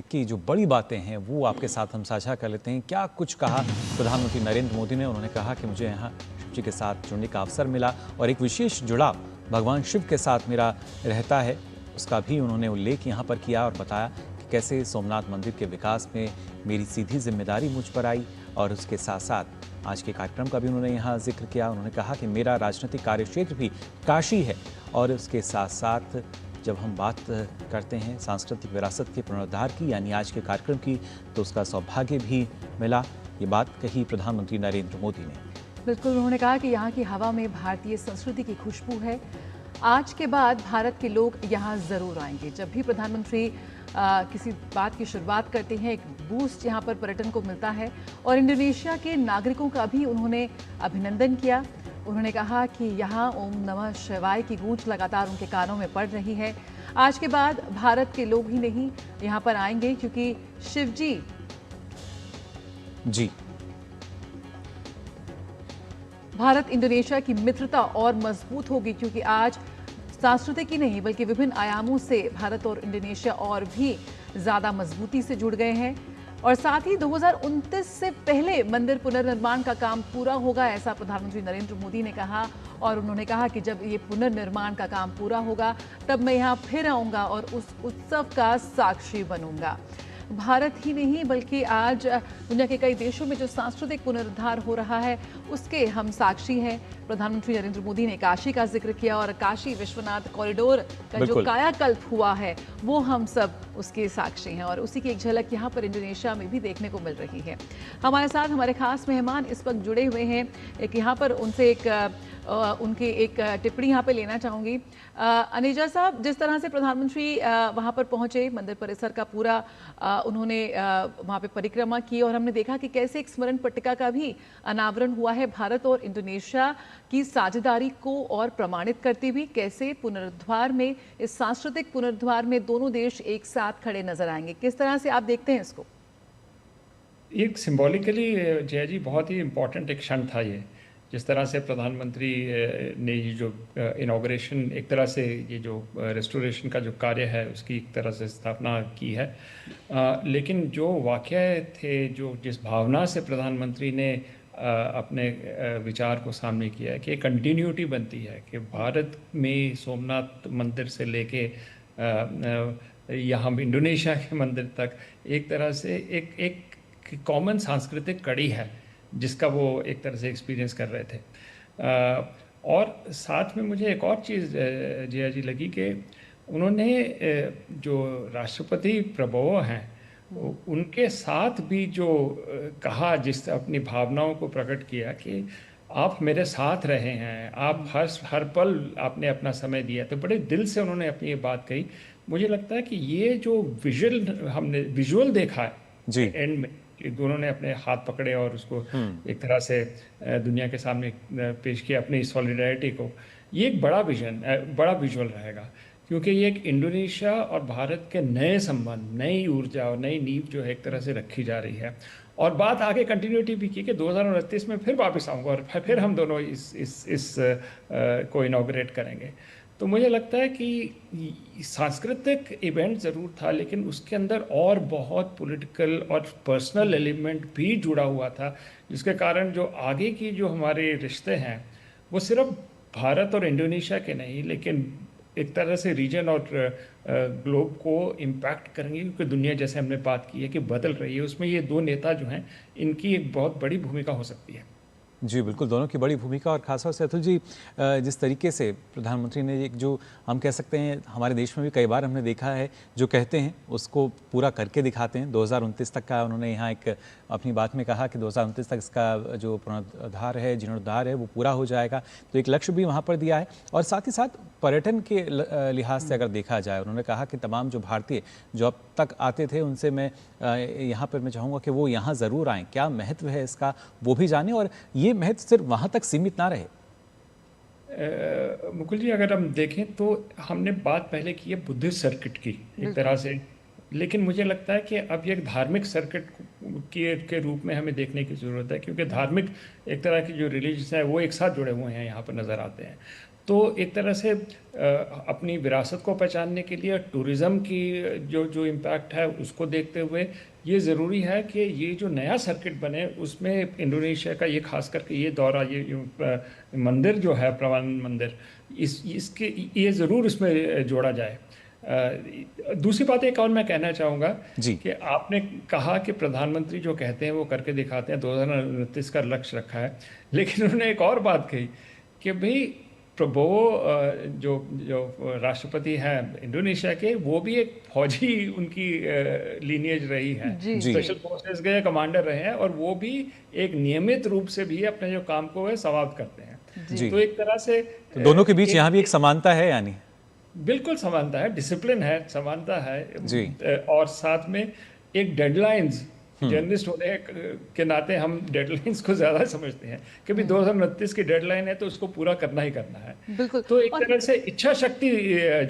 की जो बड़ी बातें हैं वो आपके साथ हम साझा कर लेते हैं। क्या कुछ कहा प्रधानमंत्री नरेंद्र मोदी ने? उन्होंने कहा कि मुझे यहाँ शिव जी के साथ जुड़ने का अवसर मिला और एक विशेष जुड़ाव भगवान शिव के साथ मेरा रहता है, उसका भी उन्होंने उल्लेख यहाँ पर किया और बताया कि कैसे सोमनाथ मंदिर के विकास में मेरी सीधी जिम्मेदारी मुझ पर आई और उसके साथ साथ आज के कार्यक्रम का भी उन्होंने यहाँ जिक्र किया। उन्होंने कहा कि मेरा राजनीतिक कार्यक्षेत्र भी काशी है और उसके साथ साथ जब हम बात करते हैं सांस्कृतिक विरासत के पुनरुद्धार की यानी आज के कार्यक्रम की, तो उसका सौभाग्य भी मिला। ये बात कही प्रधानमंत्री नरेंद्र मोदी ने। बिल्कुल, उन्होंने कहा कि यहाँ की हवा में भारतीय संस्कृति की खुशबू है। आज के बाद भारत के लोग यहाँ ज़रूर आएंगे। जब भी प्रधानमंत्री किसी बात की शुरुआत करते हैं, एक बूस्ट यहाँ पर पर्यटन को मिलता है और इंडोनेशिया के नागरिकों का भी उन्होंने अभिनंदन किया। उन्होंने कहा कि यहाँ ओम नमः शिवाय की गूंज लगातार उनके कानों में पड़ रही है। आज के बाद भारत के लोग ही नहीं यहाँ पर आएंगे क्योंकि शिव जी भारत इंडोनेशिया की मित्रता और मजबूत होगी क्योंकि आज सांस्कृतिक ही नहीं बल्कि विभिन्न आयामों से भारत और इंडोनेशिया और भी ज़्यादा मजबूती से जुड़ गए हैं और साथ ही 2029 से पहले मंदिर पुनर्निर्माण का काम पूरा होगा, ऐसा प्रधानमंत्री नरेंद्र मोदी ने कहा। और उन्होंने कहा कि जब ये पुनर्निर्माण का काम पूरा होगा तब मैं यहाँ फिर आऊँगा और उस उत्सव का साक्षी बनूंगा। भारत ही नहीं बल्कि आज दुनिया के कई देशों में जो सांस्कृतिक पुनरुद्धार हो रहा है उसके हम साक्षी हैं। प्रधानमंत्री नरेंद्र मोदी ने काशी का जिक्र किया और काशी विश्वनाथ कॉरिडोर का जो कायाकल्प हुआ है वो हम सब उसके साक्षी हैं और उसी की एक झलक यहाँ पर इंडोनेशिया में भी देखने को मिल रही है। हमारे साथ हमारे खास मेहमान इस वक्त जुड़े हुए हैं। एक यहाँ पर उनसे उनकी एक टिप्पणी यहाँ पे लेना चाहूँगी। अनेजा साहब, जिस तरह से प्रधानमंत्री वहाँ पर पहुँचे, मंदिर परिसर का पूरा उन्होंने वहाँ पे परिक्रमा की और हमने देखा कि कैसे एक स्मरण पट्टिका का भी अनावरण हुआ है भारत और इंडोनेशिया की साझेदारी को और प्रमाणित करते हुए कैसे पुनरुद्धार में, इस सांस्कृतिक पुनरुद्धार में दोनों देश एक साथ खड़े नजर आएंगे। किस तरह से आप देखते हैं इसको? एक सिंबॉलिकली जया जी बहुत ही इम्पोर्टेंट एक क्षण था ये, जिस तरह से प्रधानमंत्री ने ये जो इनॉग्रेशन, एक तरह से ये जो रेस्टोरेशन का जो कार्य है उसकी एक तरह से स्थापना की है। लेकिन जो वाक़या थे, जो जिस भावना से प्रधानमंत्री ने अपने विचार को सामने किया है कि एक कंटिन्यूटी बनती है कि भारत में सोमनाथ मंदिर से लेके यहाँ इंडोनेशिया के मंदिर तक एक तरह से एक कॉमन सांस्कृतिक कड़ी है जिसका वो एक तरह से एक्सपीरियंस कर रहे थे। और साथ में मुझे एक और चीज़ जया जी लगी कि उन्होंने जो राष्ट्रपति प्रभुओ हैं उनके साथ भी जो कहा, जिस अपनी भावनाओं को प्रकट किया कि आप मेरे साथ रहे हैं, आप हर पल आपने अपना समय दिया, तो बड़े दिल से उन्होंने अपनी ये बात कही। मुझे लगता है कि ये जो हमने विजुअल देखा है जी एंड में, कि दोनों ने अपने हाथ पकड़े और उसको एक तरह से दुनिया के सामने पेश किया अपनी सॉलिडारिटी को, ये एक बड़ा बड़ा विजुअल रहेगा, क्योंकि ये एक इंडोनेशिया और भारत के नए संबंध, नई ऊर्जा और नई नींव जो है एक तरह से रखी जा रही है। और बात आगे कंटिन्यूटी भी की कि 2029 में फिर वापस आऊँगा और फिर हम दोनों इस को इनॉग्रेट करेंगे। तो मुझे लगता है कि सांस्कृतिक इवेंट ज़रूर था, लेकिन उसके अंदर और बहुत पॉलिटिकल और पर्सनल एलिमेंट भी जुड़ा हुआ था, जिसके कारण जो आगे की जो हमारे रिश्ते हैं वो सिर्फ भारत और इंडोनेशिया के नहीं, लेकिन एक तरह से रीजन और ग्लोब को इम्पैक्ट करेंगे, क्योंकि दुनिया जैसे हमने बात की है कि बदल रही है, उसमें ये दो नेता जो हैं इनकी एक बहुत बड़ी भूमिका हो सकती है। जी बिल्कुल, दोनों की बड़ी भूमिका। और खासतौर से अतुल जी, जिस तरीके से प्रधानमंत्री ने एक जो हम कह सकते हैं, हमारे देश में भी कई बार हमने देखा है, जो कहते हैं उसको पूरा करके दिखाते हैं। 2029 तक का उन्होंने यहाँ एक अपनी बात में कहा कि 2029 तक इसका जो पुनरुद्धार है, जीर्णोद्धार है, वो पूरा हो जाएगा। तो एक लक्ष्य भी वहाँ पर दिया है। और साथ ही साथ पर्यटन के लिहाज से अगर देखा जाए, उन्होंने कहा कि तमाम जो भारतीय जो अब तक आते थे उनसे मैं यहाँ पर मैं चाहूँगा कि वो यहाँ ज़रूर आएँ। क्या महत्व है इसका वो भी जाने, और ये महत्व सिर्फ वहाँ तक सीमित ना रहे। मुकुल जी, अगर हम देखें तो हमने बात पहले की है बुद्धिस्ट सर्किट की एक तरह से, लेकिन मुझे लगता है कि अब ये एक धार्मिक सर्किट के रूप में हमें देखने की ज़रूरत है, क्योंकि धार्मिक एक तरह की जो रिलीजन है वो एक साथ जुड़े हुए हैं, यहाँ पर नज़र आते हैं। तो एक तरह से अपनी विरासत को पहचानने के लिए टूरिज़्म की जो इम्पैक्ट है उसको देखते हुए ये ज़रूरी है कि ये जो नया सर्किट बने उसमें इंडोनेशिया का ये खास करके ये दौरा, ये मंदिर जो है प्रवान मंदिर, इसके ये ज़रूर इसमें जोड़ा जाए। दूसरी बात एक और मैं कहना चाहूँगा कि आपने कहा कि प्रधानमंत्री जो कहते हैं वो करके दिखाते हैं, 2029 का लक्ष्य रखा है, लेकिन उन्होंने एक और बात कही कि भाई प्रबोवो जो राष्ट्रपति हैं इंडोनेशिया के, वो भी एक फौजी उनकी लीनियज रही है, स्पेशल फोर्सेस के कमांडर रहे हैं, और वो भी एक नियमित रूप से भी अपने जो काम को है समाप्त करते हैं। तो एक तरह से तो दोनों के बीच यहाँ भी एक समानता है, यानी बिल्कुल समानता है, डिसिप्लिन है, समानता है, और साथ में एक डेडलाइंस, जर्नलिस्ट होने के नाते हम डेडलाइंस को ज़्यादा समझते हैं कि भी 2029 की डेडलाइन है तो उसको पूरा करना ही करना है। बिल्कुल। तो एक तरह से इच्छा शक्ति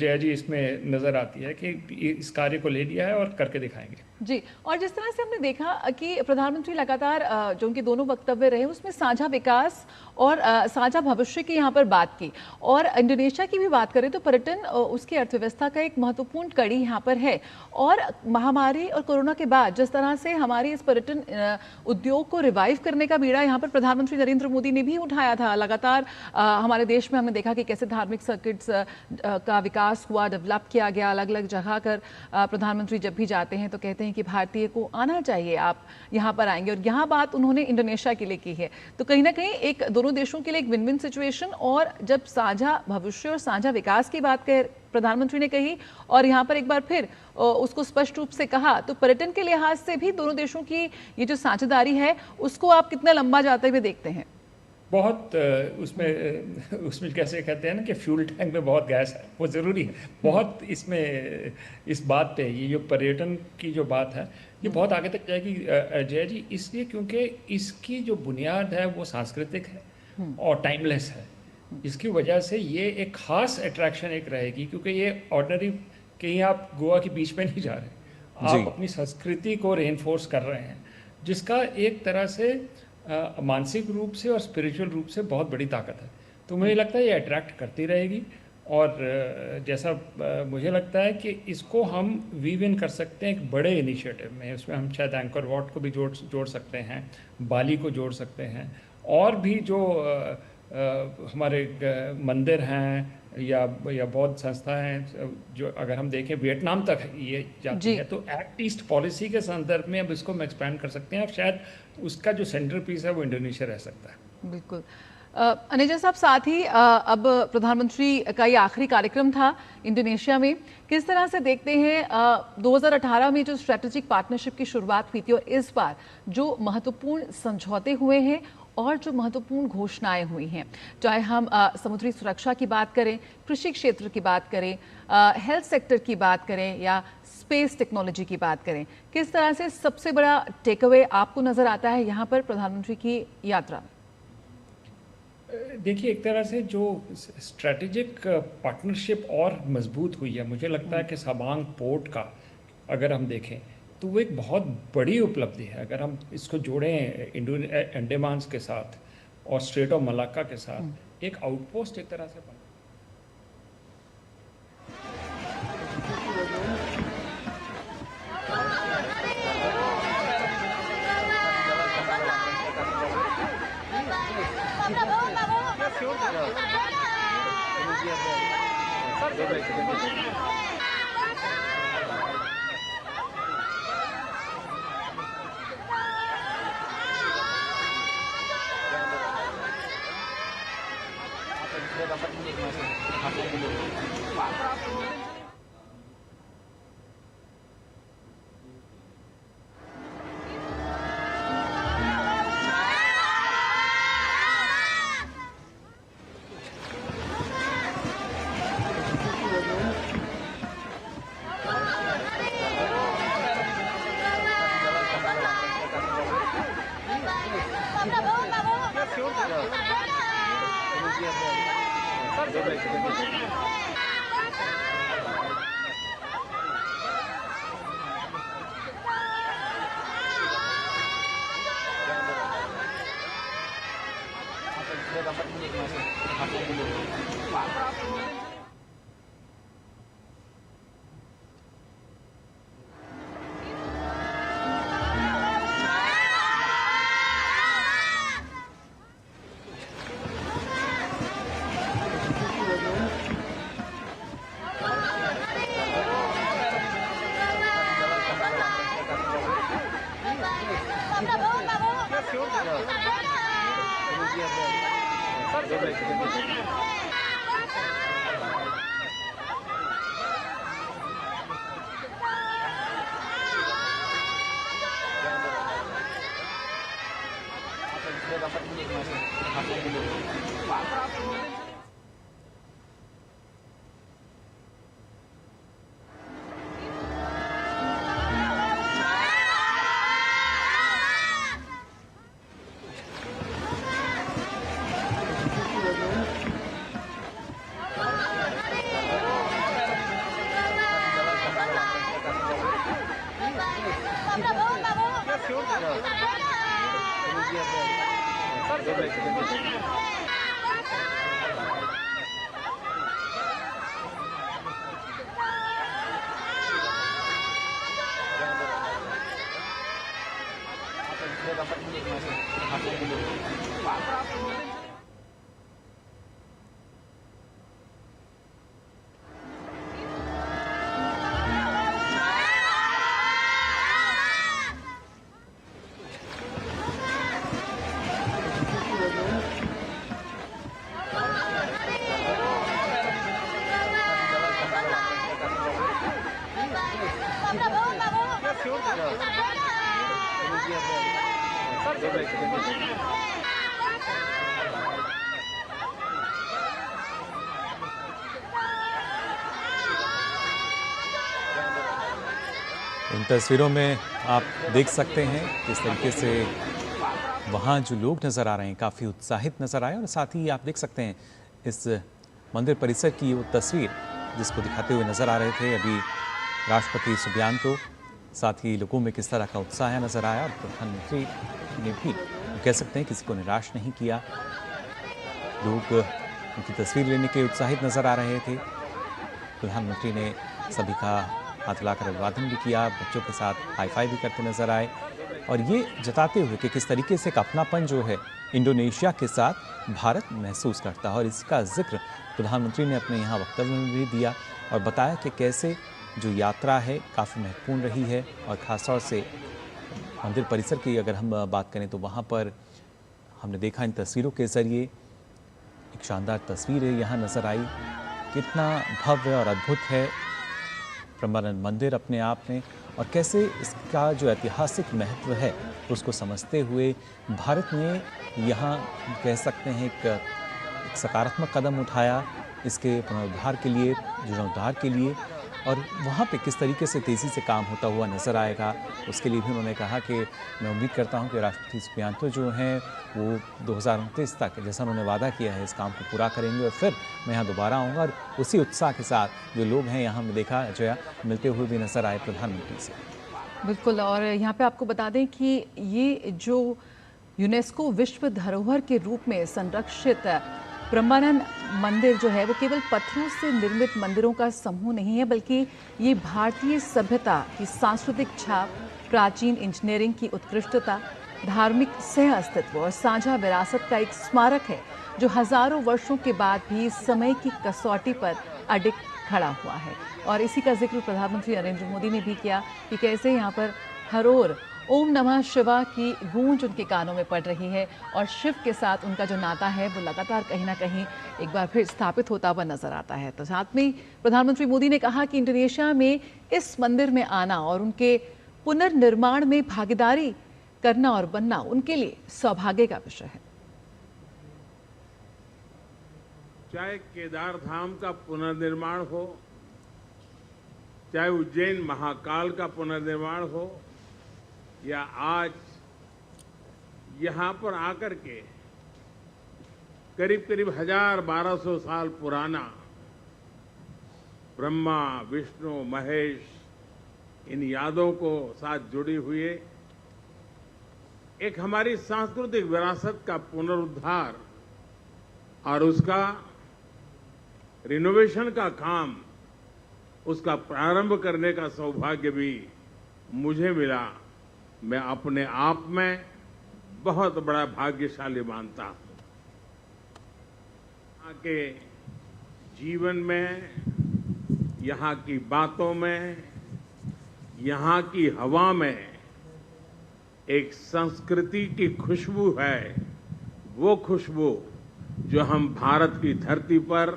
जया जी इसमें नज़र आती है कि इस कार्य को ले लिया है और करके दिखाएंगे। जी, और जिस तरह से हमने देखा कि प्रधानमंत्री लगातार जो उनके दोनों वक्तव्य रहे उसमें साझा विकास और साझा भविष्य की यहाँ पर बात की, और इंडोनेशिया की भी बात करें तो पर्यटन उसकी अर्थव्यवस्था का एक महत्वपूर्ण कड़ी यहाँ पर है। और महामारी और कोरोना के बाद जिस तरह से हमारे इस पर्यटन उद्योग को रिवाइव करने का बीड़ा यहाँ पर प्रधानमंत्री नरेंद्र मोदी ने भी उठाया था। लगातार हमारे देश में हमने देखा कि कैसे धार्मिक सर्किट्स का विकास हुआ, डेवलप किया गया। अलग अलग जगह कर प्रधानमंत्री जब भी जाते हैं तो कहते हैं कि भारतीय को आना चाहिए, आप यहाँ पर आएंगे, और यहाँ बात उन्होंने इंडोनेशिया के लिए की है। तो कहीं ना कहीं एक दोनों देशों के लिए एक विन विन सिचुएशन, और जब साझा भविष्य और साझा विकास की बात प्रधानमंत्री ने कही और यहाँ पर एक बार फिर उसको स्पष्ट रूप से कहा, तो पर्यटन के लिहाज से भी दोनों देशों की ये जो साझेदारी है उसको आप कितना लंबा जाते हुए देखते हैं? बहुत उसमें कैसे कहते हैं ना कि फ्यूल टैंक में बहुत गैस है, वो ज़रूरी है बहुत। इसमें इस बात पे ये जो पर्यटन की जो बात है ये बहुत आगे तक जाएगी जय जी, इसलिए क्योंकि इसकी जो बुनियाद है वो सांस्कृतिक है और टाइमलेस है। इसकी वजह से ये एक ख़ास अट्रैक्शन एक रहेगी, क्योंकि ये ऑर्डिनरी कहीं आप गोवा के बीच में नहीं जा रहे, आप अपनी संस्कृति को रेनफोर्स कर रहे हैं, जिसका एक तरह से मानसिक रूप से और स्पिरिचुअल रूप से बहुत बड़ी ताकत है। तो मुझे लगता है ये अट्रैक्ट करती रहेगी, और जैसा मुझे लगता है कि इसको हम वीव इन कर सकते हैं एक बड़े इनिशिएटिव में। उसमें हम शायद एंकर वॉट को भी जोड़ सकते हैं, बाली को जोड़ सकते हैं, और भी जो हमारे मंदिर हैं या बौद्ध संस्था हैं, जो अगर हम देखें वियतनाम तक ये जाती है, तो एक्ट ईस्ट पॉलिसी के संदर्भ में अब इसको हम एक्सपैंड कर सकते हैं, और शायद उसका जो सेंटर पीस है वो इंडोनेशिया रह सकता है। बिल्कुल। अनेजा साहब, साथ ही अब प्रधानमंत्री का ये आखिरी कार्यक्रम था इंडोनेशिया में। किस तरह से देखते हैं 2018 में जो स्ट्रेटेजिक पार्टनरशिप की शुरुआत हुई थी और इस बार जो महत्वपूर्ण समझौते हुए हैं और जो महत्वपूर्ण घोषणाएं हुई हैं, चाहे हम समुद्री सुरक्षा की बात करें, कृषि क्षेत्र की बात करें, हेल्थ सेक्टर की बात करें या स्पेस टेक्नोलॉजी की बात करें, किस तरह से सबसे बड़ा टेक अवे आपको नजर आता है यहाँ पर प्रधानमंत्री की यात्रा में? देखिए, एक तरह से जो स्ट्रेटेजिक पार्टनरशिप और मजबूत हुई है, मुझे लगता है कि सबांग पोर्ट का अगर हम देखें तो वो एक बहुत बड़ी उपलब्धि है। अगर हम इसको जोड़ें अंडमान के साथ और स्ट्रेट ऑफ मलाक्का के साथ, एक आउटपोस्ट एक तरह से बना। इन तस्वीरों में आप देख सकते हैं किस तरीके से वहाँ जो लोग नज़र आ रहे हैं काफ़ी उत्साहित नज़र आए, और साथ ही आप देख सकते हैं इस मंदिर परिसर की वो तस्वीर जिसको दिखाते हुए नज़र आ रहे थे अभी राष्ट्रपति सुबियांतो, साथ ही लोगों में किस तरह का उत्साह नज़र आया। और प्रधानमंत्री ने भी कह सकते हैं किसी को निराश नहीं किया, लोग उनकी तस्वीर लेने के उत्साहित नज़र आ रहे थे। प्रधानमंत्री ने सभी का हाथ हिलाकर अभिवादन भी किया, बच्चों के साथ हाई फाई भी करते नजर आए, और ये जताते हुए कि किस तरीके से अपनापन जो है इंडोनेशिया के साथ भारत महसूस करता है। और इसका जिक्र प्रधानमंत्री ने अपने यहाँ वक्तव्य में भी दिया और बताया कि कैसे जो यात्रा है काफ़ी महत्वपूर्ण रही है, और ख़ासतौर से मंदिर परिसर की अगर हम बात करें तो वहाँ पर हमने देखा इन तस्वीरों के ज़रिए एक शानदार तस्वीर है यहाँ नज़र आई। कितना भव्य और अद्भुत है ब्रह्मानंद मंदिर अपने आप में, और कैसे इसका जो ऐतिहासिक महत्व है उसको समझते हुए भारत ने यहाँ कह सकते हैं एक सकारात्मक कदम उठाया इसके पुनरुद्धार के लिए, जीर्णोद्धार के लिए, और वहाँ पे किस तरीके से तेज़ी से काम होता हुआ नज़र आएगा उसके लिए भी उन्होंने कहा कि मैं उम्मीद करता हूँ कि राष्ट्रपति सुबियांतो जो हैं वो 2029 तक, जैसा उन्होंने वादा किया है, इस काम को पूरा करेंगे और फिर मैं यहाँ दोबारा आऊँगा। और उसी उत्साह के साथ जो लोग हैं यहाँ में देखा जया मिलते हुए भी नज़र आए प्रधानमंत्री से। बिल्कुल, और यहाँ पे आपको बता दें कि ये जो यूनेस्को विश्व धरोहर के रूप में संरक्षित ब्रह्मानंद मंदिर जो है वो केवल पत्थरों से निर्मित मंदिरों का समूह नहीं है, बल्कि ये भारतीय सभ्यता की सांस्कृतिक छाप, प्राचीन इंजीनियरिंग की उत्कृष्टता, धार्मिक सह अस्तित्व और साझा विरासत का एक स्मारक है जो हजारों वर्षों के बाद भी समय की कसौटी पर अडिग खड़ा हुआ है। और इसी का जिक्र प्रधानमंत्री नरेंद्र मोदी ने भी किया कि कैसे यहाँ पर हर ओर ओम नमः शिवा की गूंज उनके कानों में पड़ रही है और शिव के साथ उनका जो नाता है वो लगातार कहीं ना कहीं एक बार फिर स्थापित होता हुआ नजर आता है। तो साथ में प्रधानमंत्री मोदी ने कहा कि इंडोनेशिया में इस मंदिर में आना और उनके पुनर्निर्माण में भागीदारी करना और बनना उनके लिए सौभाग्य का विषय है। चाहे केदार धाम का पुनर्निर्माण हो, चाहे उज्जैन महाकाल का पुनर्निर्माण हो, या आज यहाँ पर आकर के करीब करीब 1200 साल पुराना ब्रह्मा विष्णु महेश इन यादों को साथ जुड़ी हुई एक हमारी सांस्कृतिक विरासत का पुनरुद्धार और उसका रिनोवेशन का काम, उसका प्रारंभ करने का सौभाग्य भी मुझे मिला। मैं अपने आप में बहुत बड़ा भाग्यशाली मानता हूं। यहाँ के जीवन में, यहाँ की बातों में, यहाँ की हवा में एक संस्कृति की खुशबू है, वो खुशबू जो हम भारत की धरती पर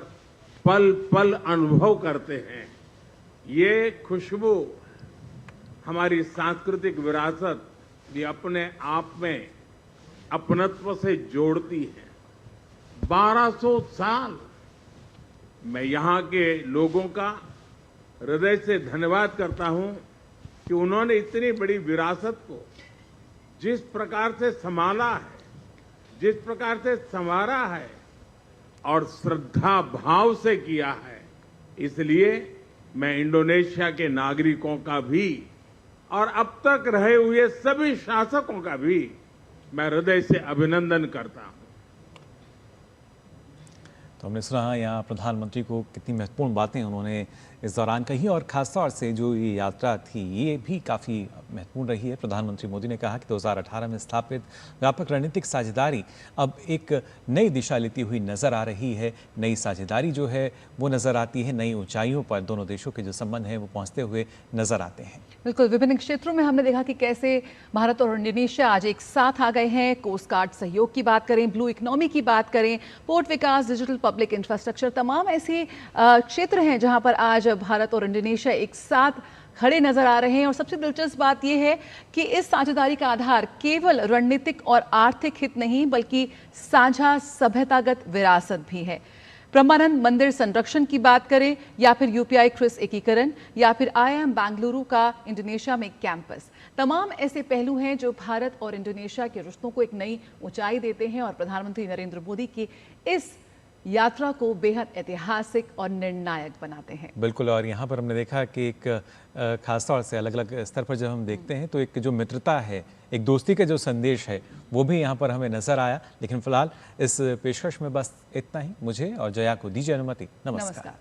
पल पल अनुभव करते हैं। ये खुशबू हमारी सांस्कृतिक विरासत भी अपने आप में अपनत्व से जोड़ती है। 1200 साल मैं यहाँ के लोगों का हृदय से धन्यवाद करता हूँ कि उन्होंने इतनी बड़ी विरासत को जिस प्रकार से संभाला है, जिस प्रकार से संवारा है और श्रद्धा भाव से किया है। इसलिए मैं इंडोनेशिया के नागरिकों का भी और अब तक रहे हुए सभी शासकों का भी मैं हृदय से अभिनंदन करता हूं। तो हमने सुना यहाँ प्रधानमंत्री को कितनी महत्वपूर्ण बातें उन्होंने इस दौरान कही, और खासतौर से जो ये यात्रा थी ये भी काफ़ी महत्वपूर्ण रही है। प्रधानमंत्री मोदी ने कहा कि 2018 में स्थापित व्यापक रणनीतिक साझेदारी अब एक नई दिशा लेती हुई नज़र आ रही है। नई साझेदारी जो है वो नज़र आती है, नई ऊंचाइयों पर दोनों देशों के जो संबंध हैं वो पहुँचते हुए नज़र आते हैं। बिल्कुल, विभिन्न क्षेत्रों में हमने देखा कि कैसे भारत और इंडोनेशिया आज एक साथ आ गए हैं। कोस्ट गार्ड सहयोग की बात करें, ब्लू इकोनॉमी की बात करें, पोर्ट विकास, डिजिटल पब्लिक इंफ्रास्ट्रक्चर, तमाम ऐसे क्षेत्र हैं जहां पर आज भारत और इंडोनेशिया एक साथ खड़े नजर आ रहे हैं। और सबसे दिलचस्प बात यह है कि इस साझेदारी का आधार केवल रणनीतिक और आर्थिक हित नहीं बल्कि साझा सभ्यतागत विरासत भी है। ब्रह्मानंद मंदिर संरक्षण की बात करें या फिर यूपीआई क्रिस एकीकरण या फिर IIM बेंगलुरु का इंडोनेशिया में कैंपस, तमाम ऐसे पहलू हैं जो भारत और इंडोनेशिया के रिश्तों को एक नई ऊंचाई देते हैं और प्रधानमंत्री नरेंद्र मोदी की इस यात्रा को बेहद ऐतिहासिक और निर्णायक बनाते हैं। बिल्कुल, और यहाँ पर हमने देखा कि एक खासतौर से अलग अलग स्तर पर जब हम देखते हैं तो एक जो मित्रता है, एक दोस्ती का जो संदेश है वो भी यहाँ पर हमें नजर आया। लेकिन फिलहाल इस पेशकश में बस इतना ही। मुझे और जया को दीजिए अनुमति। नमस्कार।